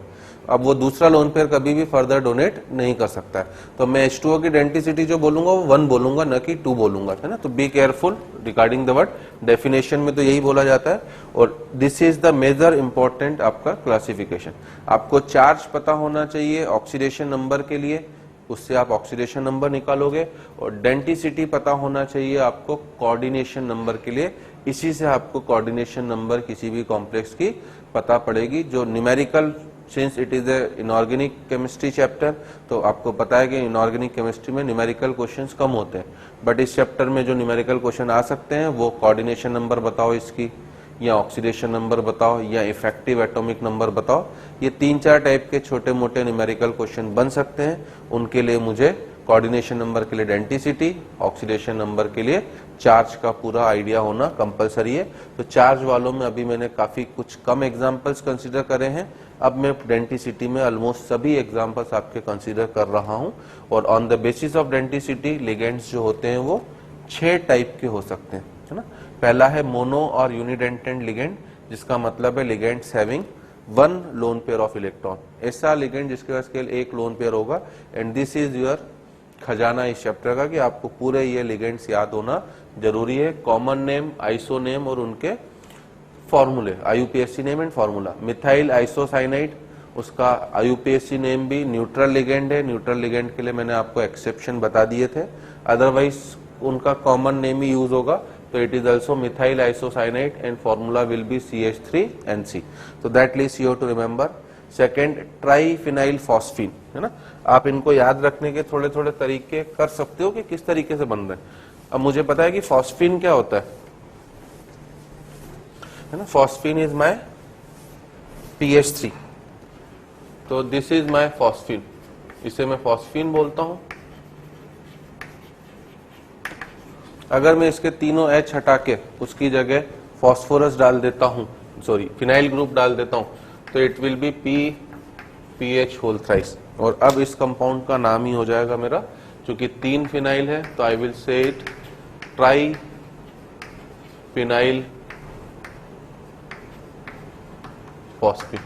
[SPEAKER 2] अब वो दूसरा लोन पेयर कभी भी फर्दर डोनेट नहीं कर सकता है। तो मैं H2O की डेंटिसिटी जो बोलूंगा वो 1 बोलूंगा, न कि 2 बोलूंगा, है ना। तो be careful regarding the word, definition में तो यही बोला जाता है। और this is the major important आपका क्लासिफिकेशन। आपको चार्ज पता होना चाहिए ऑक्सीडेशन नंबर के लिए, उससे आप ऑक्सीडेशन नंबर निकालोगे, और डेंटिसिटी पता होना चाहिए आपको कोऑर्डिनेशन नंबर के लिए, इसी से आपको कोऑर्डिनेशन नंबर किसी भी कॉम्प्लेक्स की पता पड़ेगी। जो numerical, since it is a inorganic chemistry chapter, तो आपको पता है कि इनऑर्गेनिक केमिस्ट्री में न्यूमेरिकल क्वेश्चंस कम होते हैं, बट इस चैप्टर में जो न्यूमेरिकल क्वेश्चन आ सकते हैं वो कोऑर्डिनेशन नंबर बताओ इसकी, या ऑक्सीडेशन नंबर बताओ या इफेक्टिव एटॉमिक नंबर बताओ। ये 3-4 टाइप के छोटे मोटे न्यूमेरिकल क्वेश्चन बन सकते हैं। उनके लिए मुझे कोऑर्डिनेशन नंबर के लिए आइडेंटिसिटी, ऑक्सीडेशन नंबर के लिए चार्ज का पूरा आइडिया होना कंपलसरी है। तो चार्ज वालों में अभी मैंने काफी कुछ कम एग्जांपल्स कंसीडर करे हैं। अब मैं आइडेंटिसिटी में ऑलमोस्ट सभी एग्जांपल्स आपके कंसीडर कर रहा हूं। और on the basis of identicity ligands जो होते हैं वो 6 टाइप के हो सकते हैं, है ना। पहला है मोनो और यूनिडेंटेंट लिगेंड, जिसका मतलब है ligands having 1 loan pair of electron. ऐसा लिगेंड जिसके पास केवल 1 लोन पेयर होगा। एंड दिस इज योर खजाना इस चैप्टर का कि आपको पूरे ये लिगेंड्स याद होना जरूरी है। कॉमन नेम, आइसो नेम और उनके फॉर्मूले, IUPAC name and formula. Methyl isocyanide, उसका आईयूपीएसी नेम भी न्यूट्रल लिगेंड है। न्यूट्रल लिगेंड के लिए मैंने आपको एक्सेप्शन बता दिए थे, अदरवाइज उनका कॉमन नेम ही यूज होगा। तो it is also methyl isocyanide and formula will be CH3NC। तो that least you have to remember. Second, triphenyl phosphine, है ना। आप इनको याद रखने के थोड़े थोड़े तरीके कर सकते हो कि किस तरीके से बन रहे हैं। अब मुझे पता है कि फॉस्फीन क्या होता है ना। फॉस्फीन इज माय PH3, तो दिस इज माय फॉस्फीन, इसे मैं फॉस्फीन बोलता हूं। अगर मैं इसके तीनों H हटा के उसकी जगह फॉस्फोरस डाल देता हूं, सॉरी फिनाइल ग्रुप डाल देता हूं, तो it will be PPH whole thrice. और अब इस कंपाउंड का नाम ही हो जाएगा मेरा, क्योंकि 3 फिनाइल है तो I will say it try phenyl phosphine.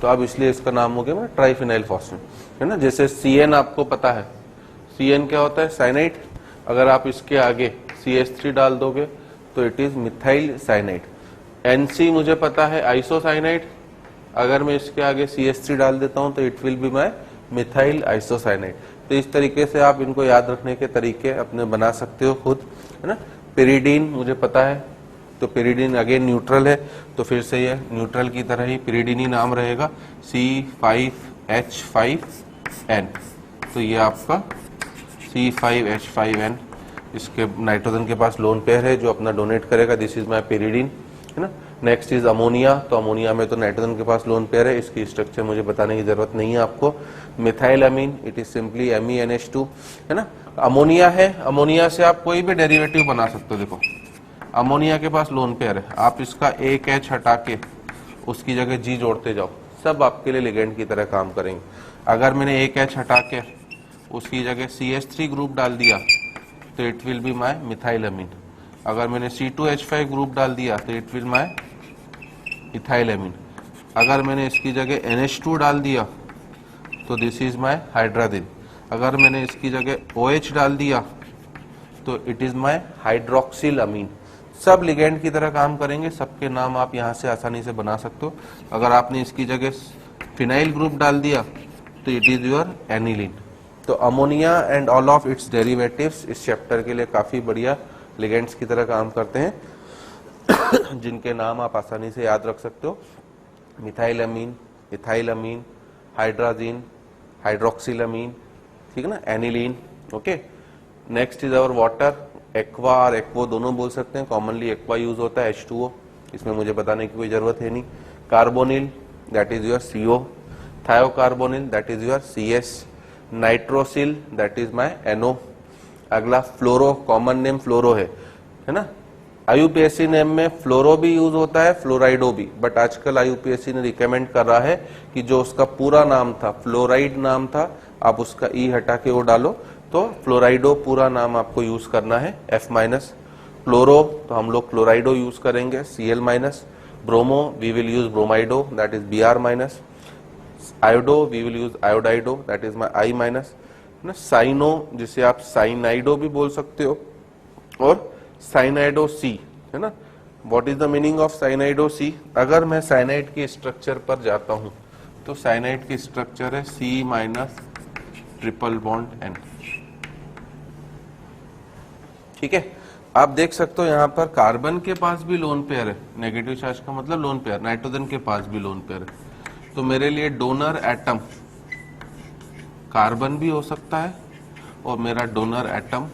[SPEAKER 2] तो अब इसलिए इसका नाम हो गया ट्राई फिनाइल फॉस्फीन, है ना। जैसे CN आपको पता है, CN क्या होता है, साइनाइड। अगर आप इसके आगे CH3 डाल दोगे तो it is methyl cyanide. NC मुझे पता है आइसोसाइनाइड, अगर मैं इसके आगे CH3 डाल देता हूं तो it will be my methyl isocyanide. तो इस तरीके से आप इनको याद रखने के तरीके अपने बना सकते हो खुद, है ना। पिरिडीन मुझे पता है, तो पिरिडीन अगेन न्यूट्रल है, तो फिर से ये न्यूट्रल की तरह ही पिरिडीन ही नाम रहेगा, C5H5N। तो ये आपका C5H5N, इसके नाइट्रोजन के पास लोन पेयर है जो अपना डोनेट करेगा। दिस इज माय पिरिडीन, है ना। नेक्स्ट इज अमोनिया, तो अमोनिया में तो नाइट्रोजन के पास लोन पेयर है, इसकी स्ट्रक्चर मुझे बताने की जरूरत नहीं है आपको। Methyl amine, it is simply MENH2, है ना। अमोनिया है, अमोनिया से आप कोई भी डेरिवेटिव बना सकते हो। देखो अमोनिया के पास लोन पेयर है, आप इसका एक H हटा के उसकी जगह G जोड़ते जाओ, सब आपके लिए लिगेंड की तरह काम करेंगे। अगर मैंने एक H हटा के उसकी जगह CH3 ग्रुप डाल दिया तो it will be my methyl amine. अगर मैंने C2H5 ग्रुप डाल दिया तो it will my ethyl amine. अगर मैंने इसकी जगह NH2 डाल दिया तो दिस इज माय हाइड्राजिन। अगर मैंने इसकी जगह OH डाल दिया तो इट इज माय हाइड्रोक्सिल अमीन। सब लिगेंड की तरह काम करेंगे, सबके नाम आप यहां से आसानी से बना सकते हो। अगर आपने इसकी जगह फिनाइल ग्रुप डाल दिया तो इट इज योर एनिलीन। तो ammonia and all of its derivatives इस चैप्टर के लिए काफी बढ़िया लिगेंड्स की तरह काम करते हैं जिनके नाम आप आसानी से याद रख सकते हो, मिथाइल अमीन, इथाइल अमीन, हाइड्राजीन, हाइड्रोक्सिल अमीन, ठीक है ना, aniline. Okay, next is our water. Aqua और एक्वो दोनों बोल सकते हैं, कॉमनली एक्वा यूज होता है, H2O, इसमें मुझे बताने की कोई जरूरत है नहीं। Carbonyl, that is your CO, thiocarbonyl, that is your CS, nitrosyl, that is my NO। अगला फ्लोरो, कॉमन नेम फ्लोरो है ना। IUPAC नेम में फ्लोरो भी यूज होता है, फ्लोराइडो भी, बट आजकल IUPAC ने रिकमेंड कर रहा है कि जो उसका पूरा नाम था, फ्लोराइड नाम था, आप उसका E हटा के वो डालो, तो फ्लोराइडो पूरा नाम आपको यूज करना है, F-। क्लोरो तो हम लोग क्लोराइडो यूज करेंगे, Cl-। Bromo we will use bromido, that is Br-। Iodo we will use iodido, that is my I-। Cyano जिसे आप साइनाइडो भी बोल सकते हो, और साइनाइडो C, है ना। What is the meaning of cyanido C? अगर मैं साइनाइड की स्ट्रक्चर पर जाता हूं तो साइनाइड की स्ट्रक्चर है C- ट्रिपल बॉन्ड N, ठीक है। आप देख सकते हो यहां पर कार्बन के पास भी लोन पेयर है, नेगेटिव चार्ज का मतलब लोन पेयर, नाइट्रोजन के पास भी लोन पेयर है। तो मेरे लिए डोनर एटम कार्बन भी हो सकता है और मेरा डोनर एटम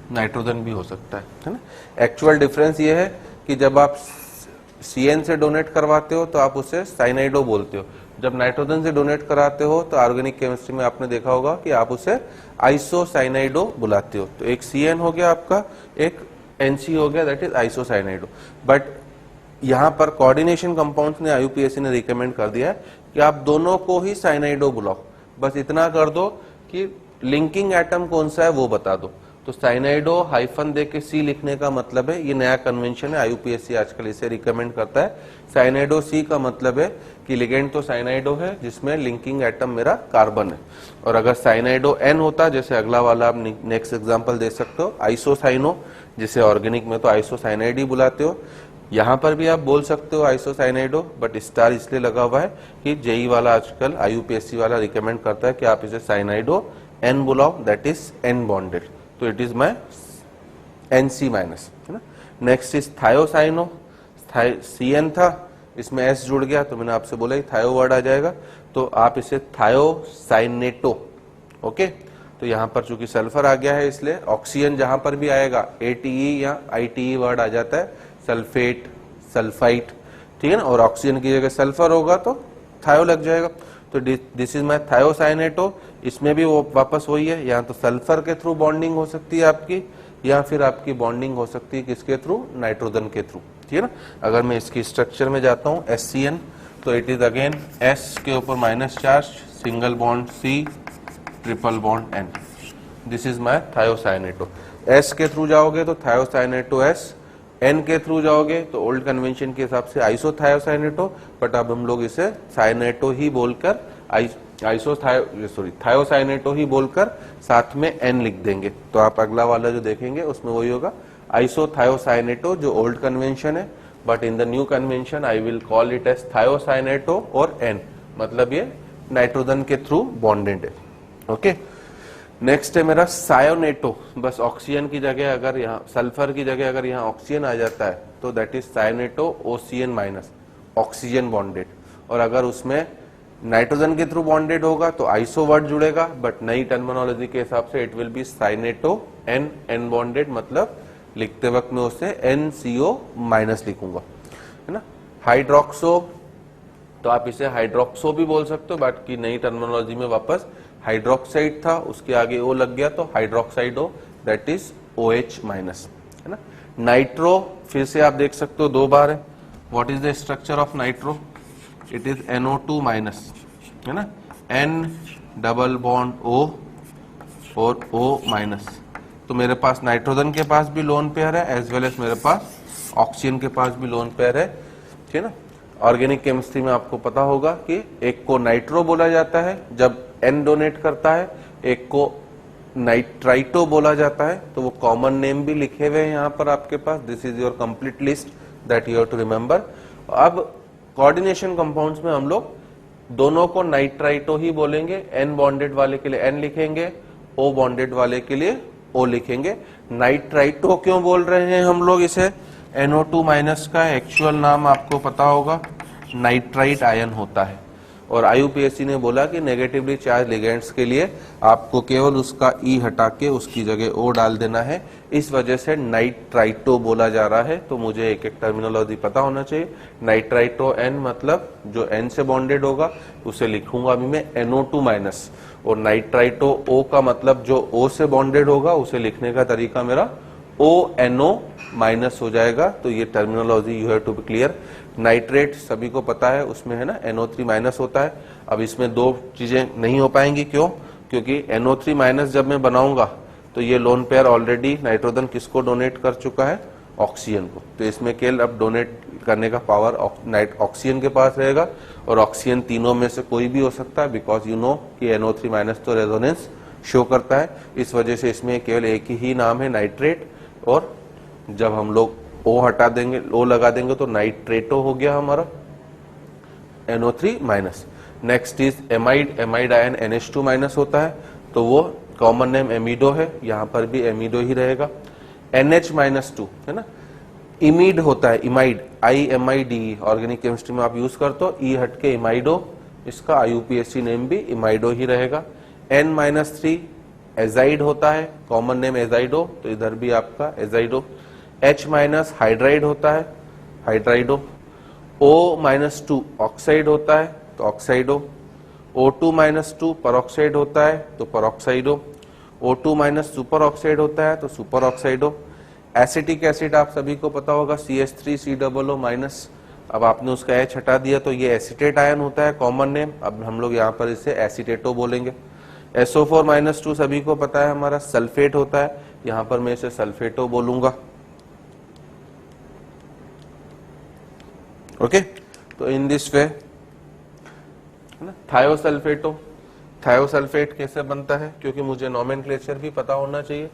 [SPEAKER 2] नाइट्रोजन भी हो सकता है ना। एक्चुअल डिफरेंस ये है कि जब आप CN से डोनेट करवाते हो तो आप उसे साइनाइडो बोलते हो, जब नाइट्रोजन से डोनेट कराते हो तो ऑर्गेनिक केमिस्ट्री में आपने देखा होगा कि आप उसे आइसोसाइनाइडो बुलाते हो। तो एक CN हो गया आपका, एक NC हो गया, दैट इज आइसोसाइनाइडो। बट यहाँ पर कोऑर्डिनेशन कंपाउंड्स ने IUPAC ने रिकमेंड कर दिया है कि आप दोनों को ही साइनाइडो बुलाओ, बस इतना कर दो कि लिंकिंग एटम कौन सा है वो बता दो। तो साइनाइडो हाइफन दे के C लिखने का मतलब है, ये नया कन्वेंशन है, IUPAC आजकल इसे रिकमेंड करता है। साइनाइडो C का मतलब है कि लिगेंड तो साइनाइडो है जिसमें लिंकिंग एटम मेरा कार्बन है। और अगर साइनाइडो N होता, जैसे अगला वाला आप नेक्स्ट एग्जांपल दे सकते हो, आइसोसाइनो, जिसे ऑर्गेनिक में तो आइसोसाइनाइड ही बुलाते हो, यहाँ पर भी आप बोल सकते हो आइसोसाइनाइडो, बट स्टार इसलिए लगा हुआ है कि JEE वाला आजकल IUPAC वाला रिकमेंड करता है कि आप इसे साइनाइडो N बुलाओ, दैट इज N बॉन्डेड, तो it is my NC minus, है ना। नेक्स्ट इज थायोसाइनो, CN था, इसमें S जुड़ गया तो मैंने आपसे बोला थायो वर्ड आ जाएगा, तो आप इसे थायोसाइनेटो, ओके। तो यहाँ पर चूंकि सल्फर आ गया है इसलिए ऑक्सीजन जहां पर भी आएगा ATE या ITE वर्ड आ जाता है, सल्फेट, सल्फाइट, ठीक है ना। और ऑक्सीजन की जगह सल्फर होगा तो थायो लग जाएगा। तो दिस इज माई थायोसाइनेटो, इसमें भी वो वापस वही है, यहाँ तो सल्फर के थ्रू बॉन्डिंग हो सकती है आपकी, या फिर आपकी बॉन्डिंग हो सकती है किसके थ्रू, नाइट्रोजन के थ्रू, ठीक है ना। अगर मैं इसकी स्ट्रक्चर में जाता हूँ SCN, तो इट इज अगेन S के ऊपर minus charge, single bond C, triple bond N, this is my thiocyanato. S के थ्रू जाओगे तो थायोसाइनेटो S, N के थ्रू जाओगे तो ओल्ड कन्वेंशन के हिसाब से आइसोथायोसाइनेटो, बट अब हम लोग इसे साइनेटो ही बोलकर थायोसाइनेटो ही बोलकर साथ में N लिख देंगे। तो आप अगला वाला जो देखेंगे उसमें वही होगा आइसोथायोसाइनेटो, जो ओल्ड कन्वेंशन है, but in the new convention I will call it as thiocyanato और N, मतलब ये नाइट्रोजन के थ्रू बॉन्डेड है, ओके। नेक्स्ट है मेरा सायोनेटो, बस ऑक्सीजन की जगह अगर यहाँ सल्फर की जगह अगर यहाँ ऑक्सीजन आ जाता है तो that is cyanato OCN minus, oxygen bonded. और अगर उसमें नाइट्रोजन के थ्रू बॉन्डेड होगा तो आइसो वर्ड जुड़ेगा, बट नई टर्मिनोलॉजी के हिसाब से it will be cyanato N bonded, मतलब लिखते वक्त मैं उसे NCO माइनस लिखूंगा, है ना। हाइड्रोक्सो, तो आप इसे हाइड्रोक्सो भी बोल सकते हो, बट की नई टर्मिनोलॉजी में वापस हाइड्रोक्साइड था, उसके आगे O लग गया तो हाइड्रोक्साइड हो, दैट इज OH माइनस, है ना। नाइट्रो फिर से आप देख सकते हो 2 बार है। What is the structure of nitro, it is NO2 minus, है ना, N डबल बॉन्ड O और O माइनस। तो मेरे पास नाइट्रोजन के पास भी लोन पेयर है एज वेल एज मेरे पास ऑक्सीजन के पास भी लोन पेयर है, ठीक है ना। ऑर्गेनिक केमिस्ट्री में आपको पता होगा कि एक को नाइट्रो बोला जाता है जब N डोनेट करता है, एक को नाइट्राइटो बोला जाता है, तो वो कॉमन नेम भी लिखे हुए हैं यहाँ पर आपके पास। This is your complete list that you have to remember. अब कोऑर्डिनेशन कंपाउंड्स में हम लोग दोनों को नाइट्राइटो ही बोलेंगे, N बॉन्डेड वाले के लिए N लिखेंगे, O बॉन्डेड वाले के लिए O लिखेंगे। नाइट्राइटो क्यों बोल रहे हैं हम लोग इसे, NO2 माइनस का एक्चुअल नाम आपको पता होगा नाइट्राइट आयन होता है, और IUPAC ने बोला कि नेगेटिवली चार्ज लिगेंड्स के लिए आपको केवल उसका E हटा के उसकी जगह O डाल देना है, इस वजह से नाइट्राइटो बोला जा रहा है। तो मुझे एक एक टर्मिनोलॉजी पता होना चाहिए। नाइट्राइटो N मतलब जो N से बॉन्डेड होगा उसे लिखूंगा अभी मैं NO2 माइनस, और नाइट्राइटो O का मतलब जो O से बॉन्डेड होगा उसे लिखने का तरीका मेरा ONO माइनस हो जाएगा। तो ये terminology you have to be clear. Nitrate सभी को पता है, उसमें है ना NO3 माइनस होता है। अब इसमें 2 चीजें नहीं हो पाएंगी, क्यों, क्योंकि NO3 माइनस जब मैं बनाऊंगा तो ये लोन पेयर ऑलरेडी नाइट्रोजन किसको डोनेट कर चुका है, ऑक्सीजन को। तो इसमें केवल अब डोनेट करने का पावर ऑक्सीजन के पास रहेगा, और ऑक्सीजन तीनों में से कोई भी हो सकता है, बिकॉज यू नो कि NO3 माइनस तो रेजोनेंस शो करता है। इस वजह से इसमें केवल एक ही नाम है नाइट्रेट, और जब हम लोग O हटा देंगे, O लगा देंगे तो नाइट्रेटो हो गया हमारा NO3 minus. Next is amide, amide ion NH2 minus होता है, तो वो कॉमन नेम एमिडो है, यहाँ पर भी एमिडो ही रहेगा। NH-2 है ना, इमिड होता है, इमाइड IMIDE, ऑर्गेनिक केमिस्ट्री में आप यूज करते हो, E हट के इमाइडो, इसका IUPAC नेम भी इमाइडो ही रहेगा। N-3 एजाइड होता है, कॉमन नेम एजाइडो, तो इधर भी आपका एजाइडो। H माइनस हाइड्राइड होता है, हाइड्राइडो। O-2 ऑक्साइड होता है, तो ऑक्साइडो। O2-2 परऑक्साइड होता है, तो परऑक्साइडो। O2- सुपर ऑक्साइड होता है, तो सुपर ऑक्साइडो। एसिटिक एसिड आप सभी को पता होगा, CH3COO-। अब आपने उसका H हटा दिया तो ये एसिटेट आयन होता है, कॉमन नेम। अब हम लोग यहाँ पर इसे एसिटेटो बोलेंगे। SO4-2 सभी को पता है हमारा सल्फेट होता है, यहाँ पर मैं इसे सल्फेटो बोलूंगा। ओके, तो इन दिस वे थायोसल्फेटो। थायोसल्फेट कैसे बनता है, क्योंकि मुझे नोमेनक्लेचर भी पता होना चाहिए।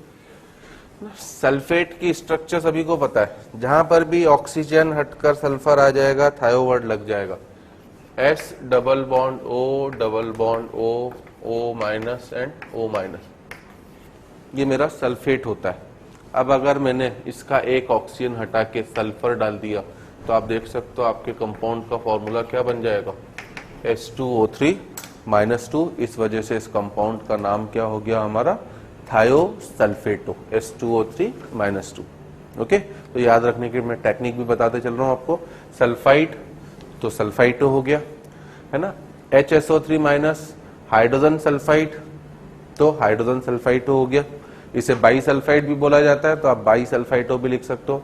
[SPEAKER 2] सल्फेट की स्ट्रक्चर सभी को पता है, जहां पर भी ऑक्सीजन हटकर सल्फर आ जाएगा थायो वर्ड लग जाएगा। S double bond O double bond O, O minus and O minus, ये मेरा सल्फेट होता है। अब अगर मैंने इसका एक ऑक्सीजन हटा के सल्फर डाल दिया तो आप देख सकते हो आपके कंपाउंड का फॉर्मूला क्या बन जाएगा, H2O3-2। इस वजह से इस कंपाउंड का नाम क्या हो गया हमारा, थायोसल्फेटो, H2O3-2। ओके, तो याद रखने की मैं टेक्निक भी बताते चल रहा हूं आपको। सल्फाइड तो सल्फाइटो हो गया, है ना। HSO3- हाइड्रोजन सल्फाइड, तो हाइड्रोजन सल्फाइटो हो गया। इसे बाई सल्फाइड भी बोला जाता है, तो आप बाई सल्फाइटो भी लिख सकते हो।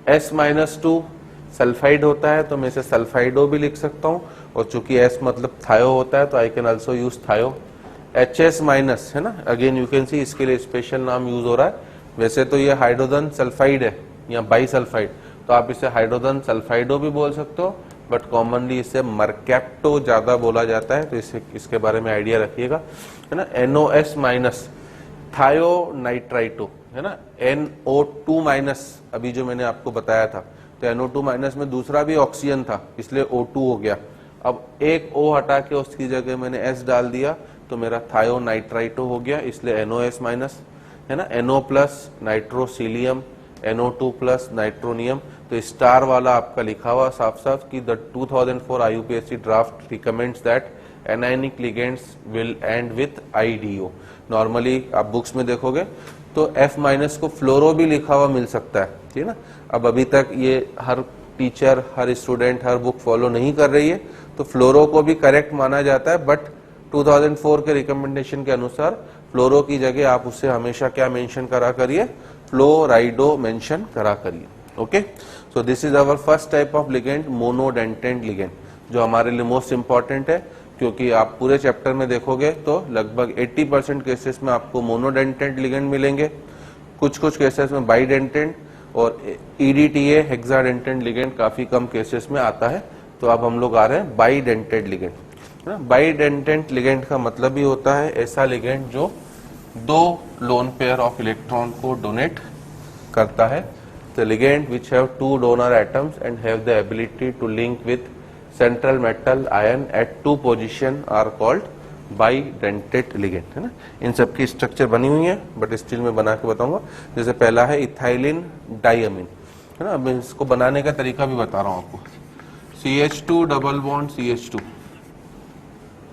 [SPEAKER 2] S-2 सल्फाइड होता है, तो मैं इसे सल्फाइडो भी लिख सकता हूं, और चूंकि S मतलब थायो होता है तो आई कैन ऑल्सो यूज थायो। HS- है ना, अगेन यू कैन सी इसके लिए स्पेशल नाम यूज हो रहा है। वैसे तो ये हाइड्रोजन सल्फाइड है या बाई सल्फाइड, तो आप इसे हाइड्रोजन सल्फाइडो भी बोल सकते हो, बट कॉमनली इसे मरकैप्टो ज्यादा बोला जाता है, तो इसे इसके बारे में आइडिया रखिएगा, है ना। NOS- थायोनाइट्राइटो, है ना। NO2- अभी जो मैंने आपको बताया था, तो NO2- में दूसरा भी ऑक्सीजन था, इसलिए O2 हो गया। अब एक O हटा के उसकी जगह मैंने S डाल दिया तो मेरा थायोनाइट्राइटो हो गया, इसलिए NOS-, है ना। NO+ नाइट्रोसिलियम, NO2+ nitronium. तो स्टार वाला आपका लिखा हुआ साफ साफ कि the 2004 IUPAC draft recommends that anionic ligands will and with IDO। Normally आप बुक्स में देखोगे तो F- को फ्लोरो भी लिखा हुआ मिल सकता है, ठीक है ना। अब अभी तक ये हर टीचर, हर स्टूडेंट, हर बुक फॉलो नहीं कर रही है, तो फ्लोरो को भी करेक्ट माना जाता है, बट 2004 के रिकमेंडेशन के अनुसार फ्लोरो की जगह आप उससे हमेशा क्या मेंशन करा करिए, फ्लोराइडो मेंशन करा करिए। Okay, so this is our first type of ligand, monodentate ligand, जो हमारे लिए मोस्ट इंपॉर्टेंट है, क्योंकि आप पूरे चैप्टर में देखोगे तो लगभग 80% केसेस में आपको मोनोडेंटेंट लिगेंड मिलेंगे, कुछ कुछ केसेस में बाइडेंटेंट, और EDTA हेक्साडेंटेंट लिगेंड काफी कम केसेस में आता है। तो अब हम लोग आ रहे हैं बाइडेंटेंट लिगेंड। बाइडेंटेंट लिगेंड का मतलब ही होता है ऐसा लिगेंड जो दो लोन पेयर ऑफ इलेक्ट्रॉन को डोनेट करता है। The ligand which have two donor atoms and have the ability to link with central metal ion at two position are called bidentate ligand, है ना। इन सब की स्ट्रक्चर बनी हुई है, बट स्टिल में बना के बताऊंगा। जैसे पहला है इथाइलिन डाइअमीन, है ना। अब इसको बनाने का तरीका भी बता रहा हूं आपको। CH2 डबल बॉन्ड CH2,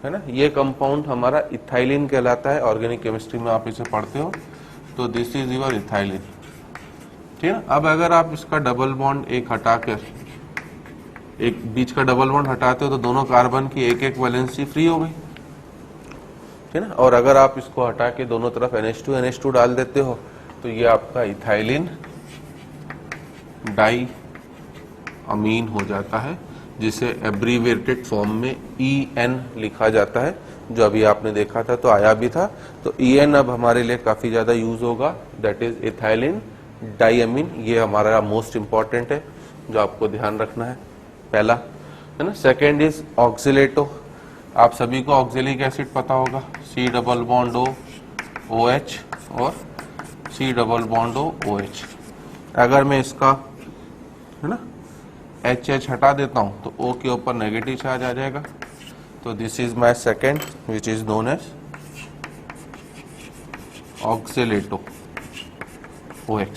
[SPEAKER 2] है ना, ये कंपाउंड हमारा इथाइलिन कहलाता है। ऑर्गेनिक केमिस्ट्री में आप इसे पढ़ते हो, तो दिस इज योर इथाइलिन, ठीक है। अब अगर आप इसका डबल बॉन्ड एक हटाकर, एक बीच का डबल बॉन्ड हटाते हो तो दोनों कार्बन की एक एक वैलेंसी फ्री हो गई, ठीक है ना। और अगर आप इसको हटा के दोनों तरफ NH2 डाल देते हो तो ये आपका इथाइलिन डाई अमीन हो जाता है, जिसे एब्रीविएटेड फॉर्म में EN लिखा जाता है, जो अभी आपने देखा था तो आया भी था। तो EN अब हमारे लिए काफी ज्यादा यूज होगा, दैट इज इथाइलिन डाइअमीन। ये हमारा मोस्ट इंपॉर्टेंट है, जो आपको ध्यान रखना है, पहला, है ना। Second is oxalato. आप सभी को ऑक्सिलिक एसिड पता होगा, C double bond O OH और C double bond O OH। अगर मैं इसका, है ना, HH हटा देता हूं तो O के ऊपर नेगेटिव चार्ज आ जाएगा। तो this is my second which is known as oxalato OX,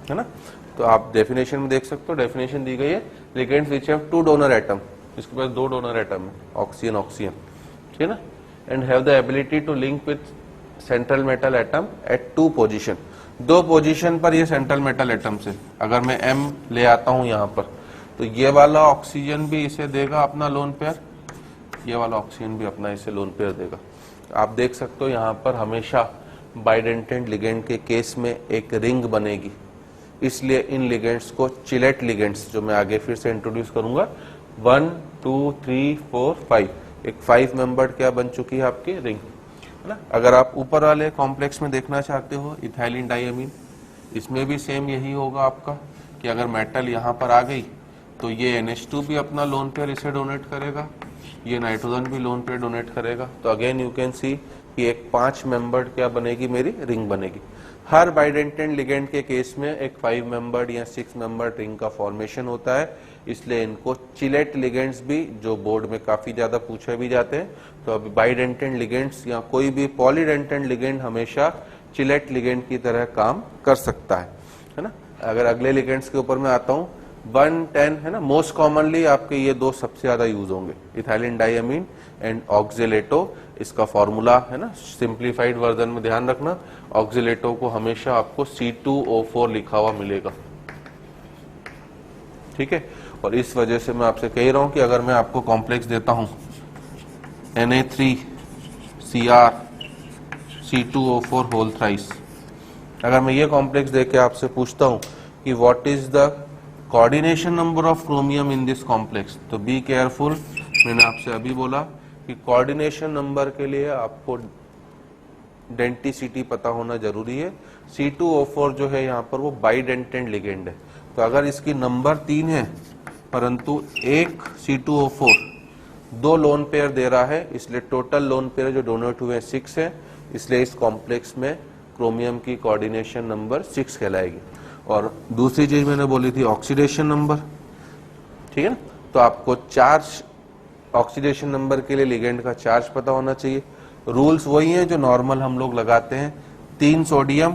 [SPEAKER 2] है ना। तो आप डेफिनेशन में देख सकते हो, डेफिनेशन दी गई है, ligands which have two donor atom, इसके पास दो डोनर एटम है, ऑक्सीजन ऑक्सीजन, ठीक है ना, and have the ability to link with central metal atom at 2 position, 2 position पर ये सेंट्रल मेटल एटम से अगर मैं M ले आता हूं यहां पर, तो ये वाला ऑक्सीजन भी इसे देगा अपना लोन पेयर, ये वाला ऑक्सीजन भी अपना इसे लोन पेयर देगा। आप देख सकते हो यहाँ पर हमेशा बाइडेंटेंट लिगेंड के केस में एक रिंग बनेगी, इसलिए इन लिगेंड्स को चिलेट लिगेंड्स, जो मैं आगे फिर से इंट्रोड्यूस करूंगा, 1 2 3 4 5, एक 5 मेंबर्ड क्या बन चुकी है आपकी रिंग, है ना। अगर आप ऊपर वाले कॉम्प्लेक्स में देखना चाहते हो इथाइलिन डाइअमीन, इसमें भी सेम यही होगा आपका कि अगर मेटल यहाँ पर आ गई तो ये NH2 भी अपना लोन पेयर इसे डोनेट करेगा, ये नाइट्रोजन भी लोन पेयर डोनेट करेगा। तो अगेन यू कैन सी कि एक 5 मेंबर्ड क्या बनेगी, मेरी रिंग बनेगी। हर बाइडेंटेंट लिगेंड के केस में एक 5 मेंबर्ड या 6 मेंबर्ड रिंग का फॉर्मेशन होता है, इसलिए इनको चिलेट लिगेंड्स भी, जो बोर्ड में काफी ज्यादा पूछे भी जाते हैं, तो अभी बाइडेंटेंट लिगेंड्स या कोई भी पॉलीडेंटेंट लिगेंड हमेशा चिलेट लिगेंड की तरह काम कर सकता है ना। अगर अगले लिगेंड्स के ऊपर मैं आता हूं, 1 10 है ना, मोस्ट कॉमनली आपके ये दो सबसे ज्यादा यूज होंगे, इथाइलिन डाइअमीन एंड ऑक्जेलेटो। इसका फॉर्मूला है ना, सिंप्लीफाइड वर्जन में ध्यान रखना, ऑक्जेलेटो को हमेशा आपको C2O4 लिखा हुआ मिलेगा, ठीक है। और इस वजह से मैं आपसे कह रहा हूं कि अगर मैं आपको कॉम्प्लेक्स देता हूं Na3Cr C2O4 होल थ्राइस, अगर मैं ये कॉम्प्लेक्स देके आपसे पूछता हूं कि what is the coordination number of chromium in this complex, तो बी केयरफुल, मैंने आपसे अभी बोला कि कोऑर्डिनेशन नंबर के लिए आपको डेंटिसिटी पता होना जरूरी है। C2O4 जो है यहाँ पर वो बाइडेंटेंट लिगेंड है, तो अगर इसकी नंबर 3 है परंतु एक C2O4 2 लोन पेयर दे रहा है, इसलिए टोटल लोन पेयर जो डोनेट हुए 6 है, इसलिए इस कॉम्प्लेक्स में क्रोमियम की कोऑर्डिनेशन नंबर 6 कहलाएगी। और दूसरी चीज मैंने बोली थी ऑक्सीडेशन नंबर, ठीक है ना। तो आपको चार्ज, ऑक्सीडेशन नंबर के लिए लिगेंड का चार्ज पता होना चाहिए। रूल्स वही हैं जो नॉर्मल हम लोग लगाते हैं, 3 सोडियम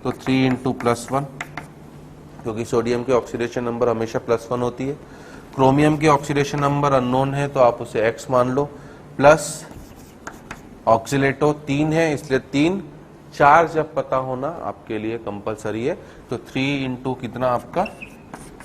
[SPEAKER 2] तो 3 × +1, क्योंकि सोडियम की ऑक्सीडेशन नंबर हमेशा +1 होती है। क्रोमियम की ऑक्सीडेशन नंबर अननोन है तो आप उसे x मान लो, प्लस ऑक्सीलेटो 3 है इसलिए 3, चार्ज जब पता होना आपके लिए कंपलसरी है, तो 3 × कितना आपका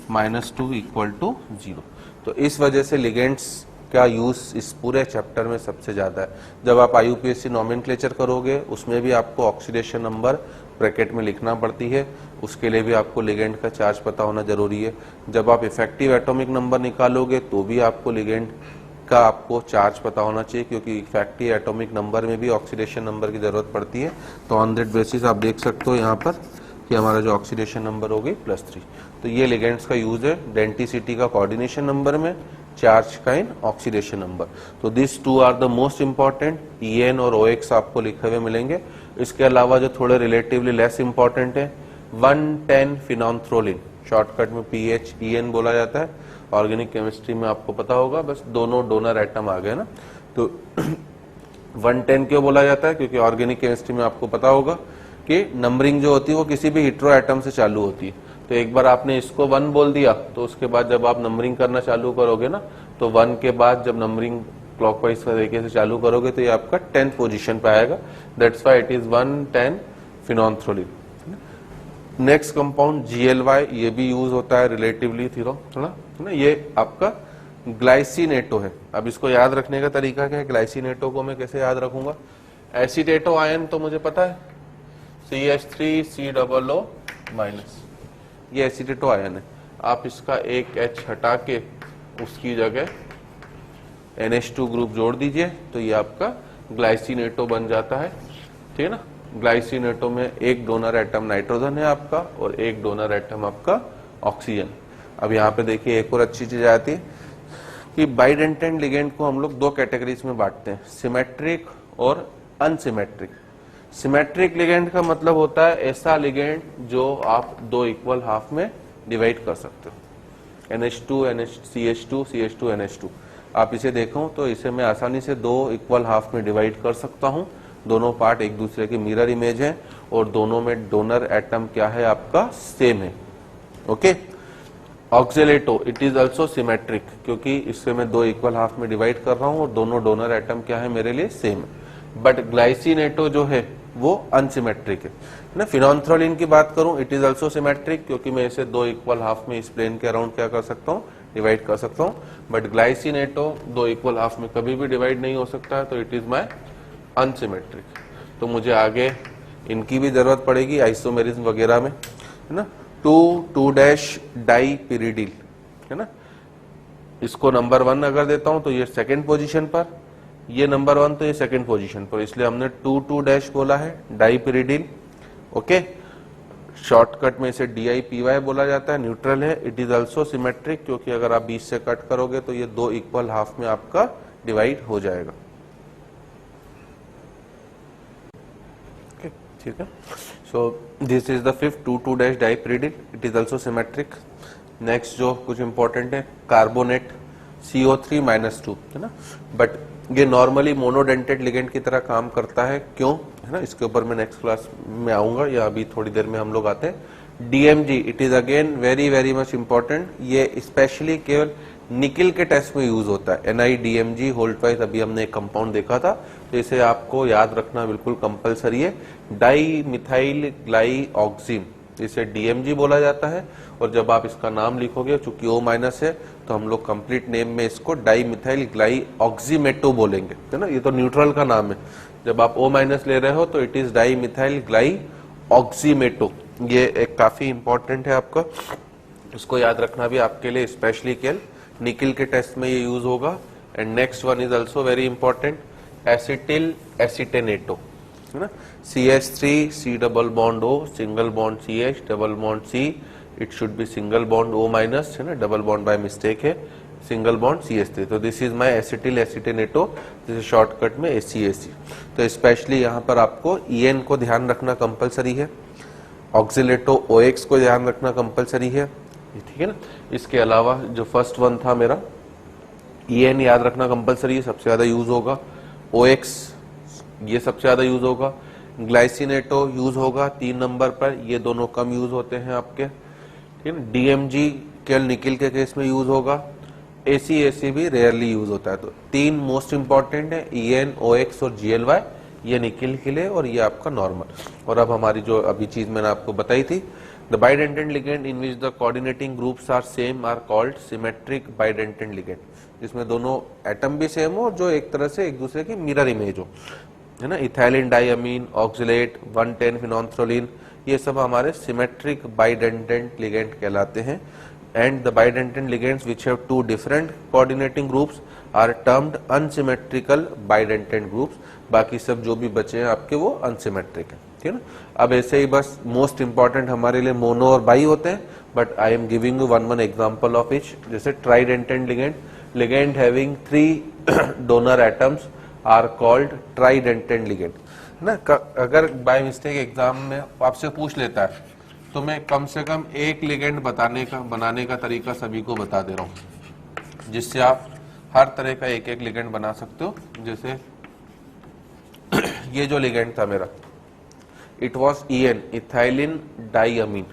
[SPEAKER 2] -2 = 0। तो इस वजह से लिगेंड्स का यूज इस पूरे चैप्टर में सबसे ज्यादा है। जब आप IUPAC नॉमेनक्लेचर करोगे उसमें भी आपको ऑक्सीडेशन नंबर ब्रैकेट में लिखना पड़ती है, उसके लिए भी आपको लिगेंड का चार्ज पता होना जरूरी है। जब आप इफेक्टिव एटॉमिक नंबर निकालोगे तो भी आपको लिगेंड का आपको चार्ज पता होना चाहिए, क्योंकि इफेक्टिव एटॉमिक नंबर में भी ऑक्सीडेशन नंबर की जरूरत पड़ती है। तो ऑन दैट बेसिस आप देख सकते हो यहाँ पर कि हमारा जो ऑक्सीडेशन नंबर हो गई +3। तो ये लिगेंड्स का यूज है डेंटिसिटी का कोऑर्डिनेशन नंबर में, चार्ज का इन ऑक्सीडेशन नंबर। तो this 2 are the most important, EN और OX आपको लिखे हुए मिलेंगे। इसके अलावा जो थोड़े रिलेटिवली लेस इंपॉर्टेंट है, 110 फिनोल्फ्थोलिन, शॉर्टकट में PHEN बोला जाता है। ऑर्गेनिक केमिस्ट्री में आपको पता होगा, बस दोनों डोनर एटम आ गए ना। तो 110 क्यों बोला जाता है, क्योंकि ऑर्गेनिक केमिस्ट्री में आपको पता होगा कि नंबरिंग जो होती है वो किसी भी हेटेरो एटम से चालू होती है। तो एक बार आपने इसको 1 बोल दिया तो उसके बाद जब आप नंबरिंग करना चालू करोगे ना, तो 1 के बाद जब नंबरिंग क्लॉकवाइज तरीके से चालू करोगे तो ये आपका 10th पोजीशन पे आएगा। That's why it is 110 phenolphthalein. Next compound GLY, ये भी यूज होता है रिलेटिवली थोड़ा ना, ये आपका ग्लाइसिनेटो है। अब इसको याद रखने का तरीका क्या है, ग्लाइसिनेटो को मैं कैसे याद रखूंगा, एसीटेटो आयन तो मुझे पता है, CH3COO-, ये एसीटेटो आयन है। आप इसका एक H हटा के उसकी जगह NH2 ग्रुप जोड़ दीजिए तो ये आपका ग्लाइसिनेटो बन जाता है, ठीक है ना। ग्लाइसिनेटो में एक डोनर एटम नाइट्रोजन है आपका और एक डोनर एटम आपका ऑक्सीजन। अब यहाँ पे देखिए एक और अच्छी चीज आती है कि बाइडेंटेंट लिगेंड को हम लोग 2 कैटेगरीज में बांटते हैं, सिमेट्रिक और अनसिमेट्रिक। सिमेट्रिक लिगेंड का मतलब होता है ऐसा लिगेंड जो आप 2 इक्वल हाफ में डिवाइड कर सकते हो, NH2 CH2 CH2 NH2। आप इसे देखो तो इसे मैं आसानी से 2 इक्वल हाफ में डिवाइड कर सकता हूं। दोनों पार्ट एक दूसरे की मिरर इमेज है और दोनों में डोनर एटम क्या है आपका, सेम है। Okay, oxalato it is also symmetric, क्योंकि इससे मैं 2 इक्वल हाफ में डिवाइड कर रहा हूं और दोनों डोनर एटम क्या है मेरे लिए, सेम है। बट ग्लाइसिनेटो जो है वो अनसिमेट्रिक है ना। फिनोल्फ्थोलिन की बात करूं, इट इज ऑल्सो सिमेट्रिक, क्योंकि मैं इसे 2 इक्वल हाफ में इस प्लेन के अराउंड क्या कर सकता हूं, डिवाइड कर सकता हूं। बट ग्लाइसिनेटो 2 इक्वल हाफ में कभी भी डिवाइड नहीं हो सकता है, तो इट इज माय अनसिमेट्रिक। तो मुझे आगे इनकी भी जरूरत पड़ेगी आइसोमेरिज्म वगैरह में, है ना। 2,2- डाइपिरिडिल, है ना। इसको नंबर 1 अगर देता हूं तो ये सेकंड पोजीशन पर, ये नंबर 1 तो ये सेकंड पोजीशन पर, इसलिए हमने 2,2- बोला है, डाइपिरिडिल। ओके, शॉर्टकट में इसे DIPY बोला जाता है, न्यूट्रल है। इट इज ऑल्सो सिमेट्रिक, क्योंकि अगर आप बीच से कट करोगे तो ये 2 इक्वल हाफ में आपका डिवाइड हो जाएगा। ठीक है, so this is the fifth 2,2- dipyridyl, it is also symmetric. Next जो कुछ इंपॉर्टेंट है, कार्बोनेट CO3-2, है ना। बट ये नॉर्मली मोनोडेंटेड लिगेंड की तरह काम करता है, क्यों, है ना, इसके ऊपर मैं नेक्स्ट क्लास में आऊंगा, या अभी थोड़ी देर में हम लोग आते हैं। DMG, it is again very very much important, ये स्पेशली केवल निकिल के टेस्ट में यूज होता है। NiDMG होल्ड वाइज अभी हमने एक कंपाउंड देखा था, तो इसे आपको याद रखना बिल्कुल कंपलसरी है। डाई मिथाइल ग्लाइऑक्सिम, इसे DMG बोला जाता है। और जब आप इसका नाम लिखोगे, चूंकि O- है, तो हम लोग कंप्लीट नेम में इसको डाई मिथाइल ग्लाइऑक्सीमेटो बोलेंगे, है ना। ये तो न्यूट्रल का नाम है, जब आप O- ले रहे हो तो इट इज डाई मिथाइल ग्लाइऑक्सीमेटो। ये एक काफी इंपॉर्टेंट है आपका, इसको याद रखना भी आपके लिए स्पेशली केवल निकिल के टेस्ट में ये यूज होगा। And next one is also very important, acetyl acetonato, है ना। CH3 C double bond O, single bond CH, double bond C, it should be single bond O-, है ना, डबल बॉन्ड बाय मिस्टेक है, single bond CH3। तो this is my acetyl acetonato, this is shortcut में ACAC। तो specially यहाँ पर आपको EN को ध्यान रखना कंपलसरी है, ऑक्सिलेटो OX को ध्यान रखना कंपलसरी है, ठीक है ना। इसके अलावा जो फर्स्ट वन था मेरा, EN याद रखना कंपलसरी है, सबसे ज्यादा यूज होगा। OX ये सबसे ज्यादा यूज होगा। ग्लाइसिनेटो यूज होगा 3 नंबर पर, ये दोनों कम यूज होते हैं आपके, ठीक है। DMG केवल निकिल के केस में यूज होगा। ACAC भी रेयरली यूज होता है। तो 3 मोस्ट इंपॉर्टेंट है, EN, OX और GLY, ये निकिल के लिए, और ये आपका नॉर्मल। और अब हमारी जो अभी चीज मैंने आपको बताई थी, the bidentate ligand in which the coordinating groups are same are called symmetric bidentate ligand, जिसमें दोनों एटम भी सेम हो, जो एक तरह से एक दूसरे की मिरर इमेज हो, है ना। इथाइलिन डाइअमीन, ऑक्सलेट, 1,10 फिनोल्फ्थोलिन, ये सब हमारे सिमेट्रिक बाइडेंटेंट लिगेंड कहलाते हैं। And the bidentate ligands which have 2 different coordinating groups are termed unsymmetrical bidentate groups. बाकी सब जो भी बचे हैं आपके वो अनसिमेट्रिक है, ठीक है ना। अब ऐसे ही बस मोस्ट इंपॉर्टेंट हमारे लिए मोनो और बाई होते हैं, but I am giving you one example of each. जैसे tridentate ligand, ligand having 3 donor atoms are called tridentate ligand, है ना। अगर बाय मिस्टेक एग्जाम में आपसे पूछ लेता है, तो मैं कम से कम एक लिगेंड बनाने का तरीका सभी को बता दे रहा हूं, जिससे आप हर तरह का एक लिगेंड बना सकते हो। जैसे ये जो लिगेंड था मेरा, इट वॉज EN, इथाइलिन डाइअमीन,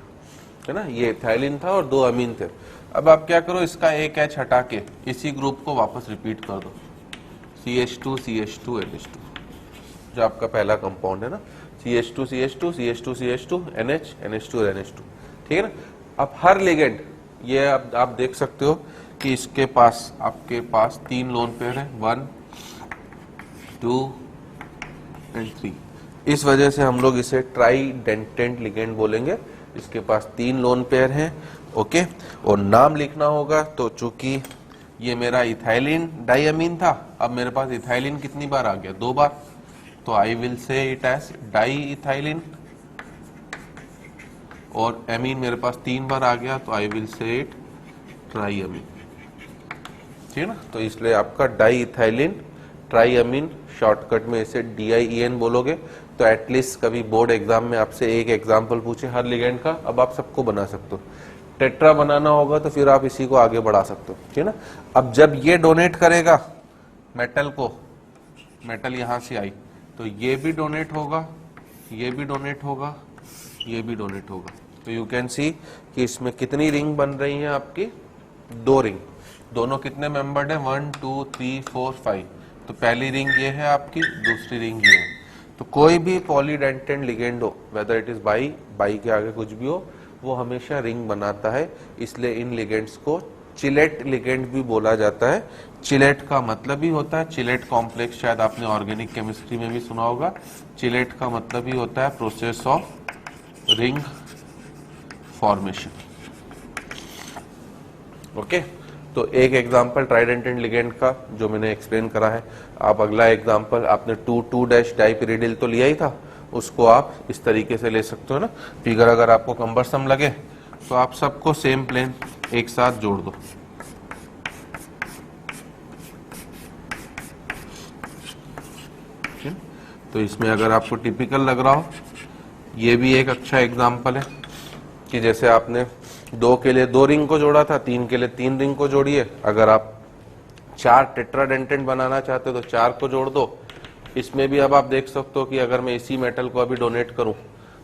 [SPEAKER 2] है ना। ये इथाइलिन था और 2 अमीन थे। अब आप क्या करो, इसका एक H हटा के इसी ग्रुप को वापस रिपीट कर दो, CH2 CH2 NH2, जो आपका पहला कंपाउंड है ना, CH2 CH2 CH2 CH2 NH NH2 NH2, ठीक है ना। अब हर लिगेंड, ये आप देख सकते हो कि इसके पास आपके पास 3 लोन पेयर है, 1 2 एंड 3। इस वजह से हम लोग इसे ट्राइडेंटेंट लिगेंड बोलेंगे। इसके पास 3 लोन पेयर हैं, ओके। और नाम लिखना होगा, तो चूंकि ये मेरा इथाइलिन डाइअमीन था, अब मेरे पास इथाइलिन कितनी बार आ गया, 2 बार, तो I will say it as diethylene. और एमीन मेरे पास 3 बार आ गया, तो आई विल से इट ट्राइअमीन, ठीक है ना। तो इसलिए आपका डाई इथाइलिन ट्राइअमीन, शॉर्टकट में इसे DIEN बोलोगे। तो एटलीस्ट कभी बोर्ड एग्जाम में आपसे एक एग्जाम्पल पूछे हर लिगेंड का, अब आप सबको बना सकते हो। टेट्रा बनाना होगा तो फिर आप इसी को आगे बढ़ा सकते हो, ठीक है ना। अब जब ये डोनेट करेगा मेटल को, मेटल यहां से आई, तो ये भी डोनेट होगा, ये भी डोनेट होगा, ये भी डोनेट होगा। तो यू कैन सी कि इसमें कितनी रिंग बन रही हैं आपकी, 2 रिंग। दोनों कितने मेंबर्ड है, 1 2 3 4 5, तो पहली रिंग ये है आपकी, दूसरी रिंग ये है। तो कोई भी पॉलीडेंटेट लिगेंड हो, वेदर इट इज बाई के आगे कुछ भी हो, वो हमेशा रिंग बनाता है। इसलिए इन लिगेंड्स को चिलेट लिगेंड भी बोला जाता है। चिलेट का मतलब ही होता है, चिलेट कॉम्प्लेक्स शायद आपने ऑर्गेनिक केमिस्ट्री में भी सुना होगा। चिलेट का मतलब ही होता है process of ring formation. Okay, तो एक एग्जांपल ट्राइडेंटेट लिगेंड का जो मैंने एक्सप्लेन करा है। आप अगला एग्जांपल, आपने 2,2- डाइपिरिडिल तो लिया ही था, उसको आप इस तरीके से ले सकते हो ना। फिगर अगर आपको कम्बरसम लगे तो आप सबको सेम प्लेन एक साथ जोड़ दो। तो इसमें अगर आपको टिपिकल लग रहा हो, ये भी एक अच्छा एग्जांपल है कि जैसे आपने 2 के लिए 2 रिंग को जोड़ा था, 3 के लिए 3 रिंग को जोड़िए। अगर आप 4 टेट्राडेंटेट बनाना चाहते हो तो 4 को जोड़ दो। इसमें भी अब आप देख सकते हो कि अगर मैं इसी मेटल को अभी डोनेट करूं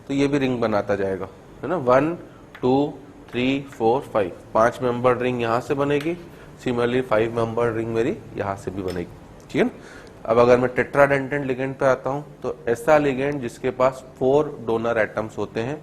[SPEAKER 2] तो ये भी रिंग बनाता जाएगा, है ना। 1 2 3 4 5 5 मेंबर रिंग यहां से बनेगी। सिमिलरली 5 मेंबर रिंग मेरी यहां से भी बनेगी, ठीक है ना। अब अगर मैं टेट्राडेंटेट लिगेंड पे आता हूं तो ऐसा लिगेंड जिसके पास 4 डोनर एटम्स होते हैं।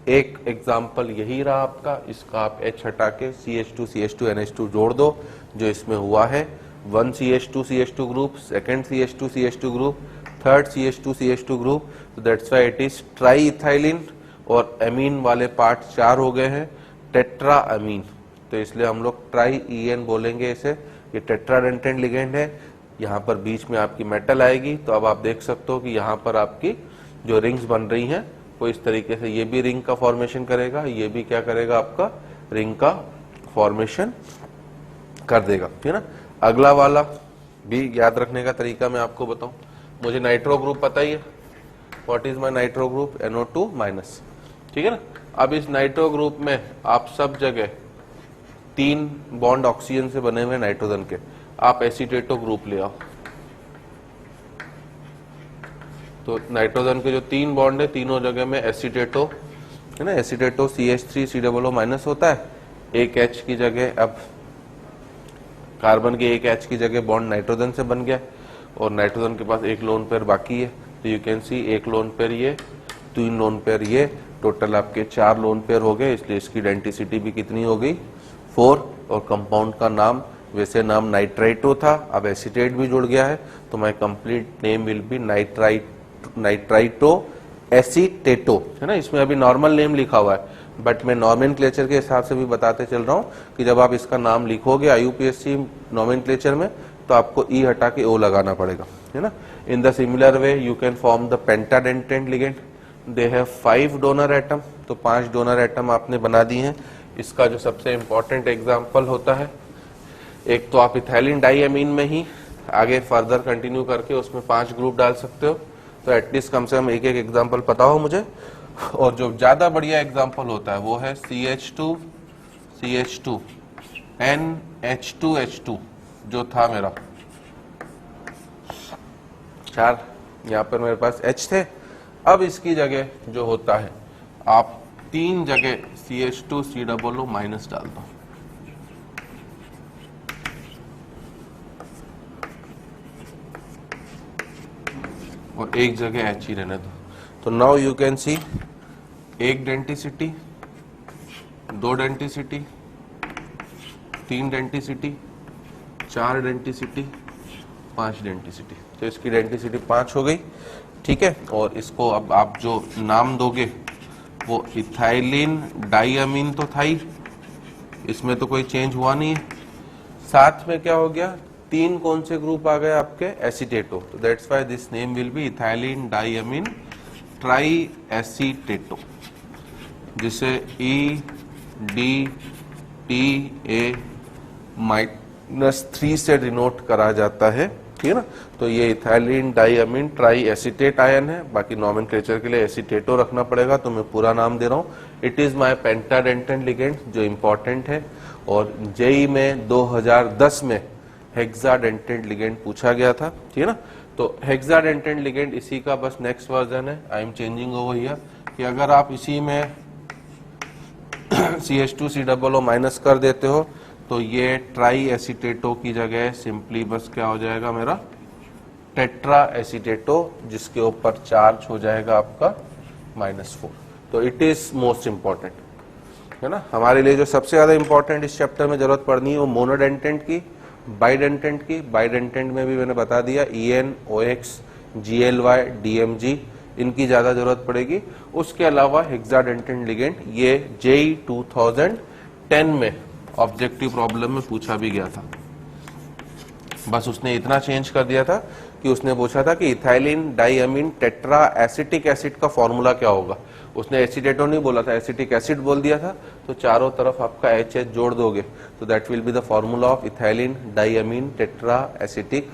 [SPEAKER 2] एक एग्जाम्पल यही रहा आपका, इसका आप H हटा के CH2 CH2 NH2 जोड़ दो, जो इसमें हुआ है। 1 CH2 CH2 group, second CH2 CH2 group, third CH2 CH2 group. तो that's why it is tri ethylene, और अमीन वाले पार्ट 4 हो गए हैं, टेट्रा अमीन। तो इसलिए हम लोग ट्राई EN बोलेंगे इसे। ये टेट्राडेंटेट लिगेंड है, यहाँ पर बीच में आपकी मेटल आएगी। तो अब आप देख सकते हो कि यहाँ पर आपकी जो रिंग्स बन रही हैं वो इस तरीके से, ये भी रिंग का फॉर्मेशन करेगा, ये भी क्या करेगा, आपका रिंग का फॉर्मेशन कर देगा, ठीक है ना। अगला वाला भी याद रखने का तरीका मैं आपको बताऊं। मुझे नाइट्रो ग्रुप पता ही है, what is my nitro group, NO2-, ठीक है ना। अब इस नाइट्रो ग्रुप में आप सब जगह 3 बॉन्ड ऑक्सीजन से बने हुए नाइट्रोजन के, आप एसीटेटो ग्रुप ले आओ। तो नाइट्रोजन के जो 3 बॉन्ड है, तीनों जगह में एसीटेटो, है ना। एसीटेटो CH3COO- होता है। एक H की जगह, अब कार्बन के एक H की जगह बॉन्ड नाइट्रोजन से बन गया, और नाइट्रोजन के पास एक लोन पेयर बाकी है। तो यू कैन सी एक लोन पेयर ये, 3 लोन पेयर ये, टोटल आपके 4 लोन पेयर हो गए। इसलिए इसकी डेंसिटी भी कितनी हो गई, 4। और कंपाउंड का नाम, वैसे नाम नाइट्राइटो था, अब एसीटेट भी जुड़ गया है, तो my complete name will be nitrito acetato, है ना। इसमें अभी नॉर्मल नेम लिखा हुआ है, बट मैं नॉमेनक्लेचर के हिसाब से भी बताते चल रहा हूं कि जब आप इसका नाम लिखोगे IUPAC नॉमेनक्लेचर में, तो आपको E हटा के O लगाना पड़ेगा, है ना। In the similar way you can form the pentadentate ligand. They have 5 donor atom, तो 5 डोनर एटम आपने बना दिए हैं। इसका जो सबसे इंपॉर्टेंट एग्जाम्पल होता है, एक तो आप इथाइलिन डाइअमीन में ही आगे फर्दर कंटिन्यू करके उसमें 5 ग्रुप डाल सकते हो। तो एटलीस्ट कम से कम एक एग्जाम्पल पता हो मुझे। और जो ज्यादा बढ़िया एग्जाम्पल होता है वो है CH2 CH2 NH2H2, जो था मेरा 4, यहाँ पर मेरे पास H थे। अब इसकी जगह जो होता है, आप 3 जगह CH2COO- डाल दो, और एक जगह H ही रहने दो। तो now you can C, 1 denticity, 2 denticity, 3 denticity, 4 denticity, 5 denticity. तो इसकी डेंटिसिटी 5 हो गई, ठीक है। और इसको अब आप जो नाम दोगे वो इथाइलिन डाइअमीन तो था ही, इसमें तो कोई चेंज हुआ नहीं है। साथ में क्या हो गया, 3 कौन से ग्रुप आ गए आपके, एसीटेटो। तो that's why this name will be ethylene diamine tri acetato, जिसे EDTA-3 से डिनोट करा जाता है, ठीक है ना। तो ये ethylene diamine try acetate ion है। बाकी नॉमेनक्लेचर के लिए एसीटेटो रखना पड़ेगा, तो मैं पूरा नाम दे रहा हूँ। इट इज माय पेंटाडेंटेट लिगेंड, जो इंपॉर्टेंट है। और जेई में 2010 में हेक्साडेंटेट लिगेंड पूछा गया था, ठीक है ना। तो हेक्साडेंटेट लिगेंड इसी का बस नेक्स्ट वर्जन है। I am changing over here कि अगर आप इसी में CH2COO- कर देते हो तो ये ट्राई एसीटेटो की जगह सिंपली बस क्या हो जाएगा मेरा, टेट्रा एसीटेटो, जिसके ऊपर चार्ज हो जाएगा आपका -4। तो इट इज मोस्ट इंपॉर्टेंट, है ना। हमारे लिए जो सबसे ज्यादा इंपॉर्टेंट इस चैप्टर में जरूरत पड़नी है वो मोनोडेंटेंट की, बाइडेंटेंट की। बाइडेंटेंट में भी मैंने बता दिया EN, OX, GLY, DMG, इनकी ज्यादा जरूरत पड़ेगी। उसके अलावा हेक्साडेंटेंट लिगेंड, ये JEE 2010 में ऑब्जेक्टिव प्रॉब्लम में पूछा भी गया था। बस उसने इतना चेंज कर दिया था कि उसने पूछा था कि ethylene diamine tetra acetic acid का फॉर्मूला क्या होगा। उसने एसीटेटो नहीं बोला था, एसिटिक एसिड बोल दिया था। तो चारों तरफ आपका HH जोड़ दोगे तो that will be the formula of ethylene diamine tetra acetic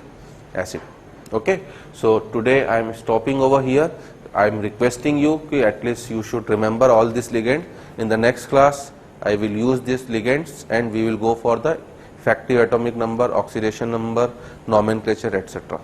[SPEAKER 2] acid. Okay, so today I am stopping over here. I am requesting you कि at least you should remember all this ligand. In the next class I will use these ligands and we will go for the effective atomic number, oxidation number, nomenclature, etc.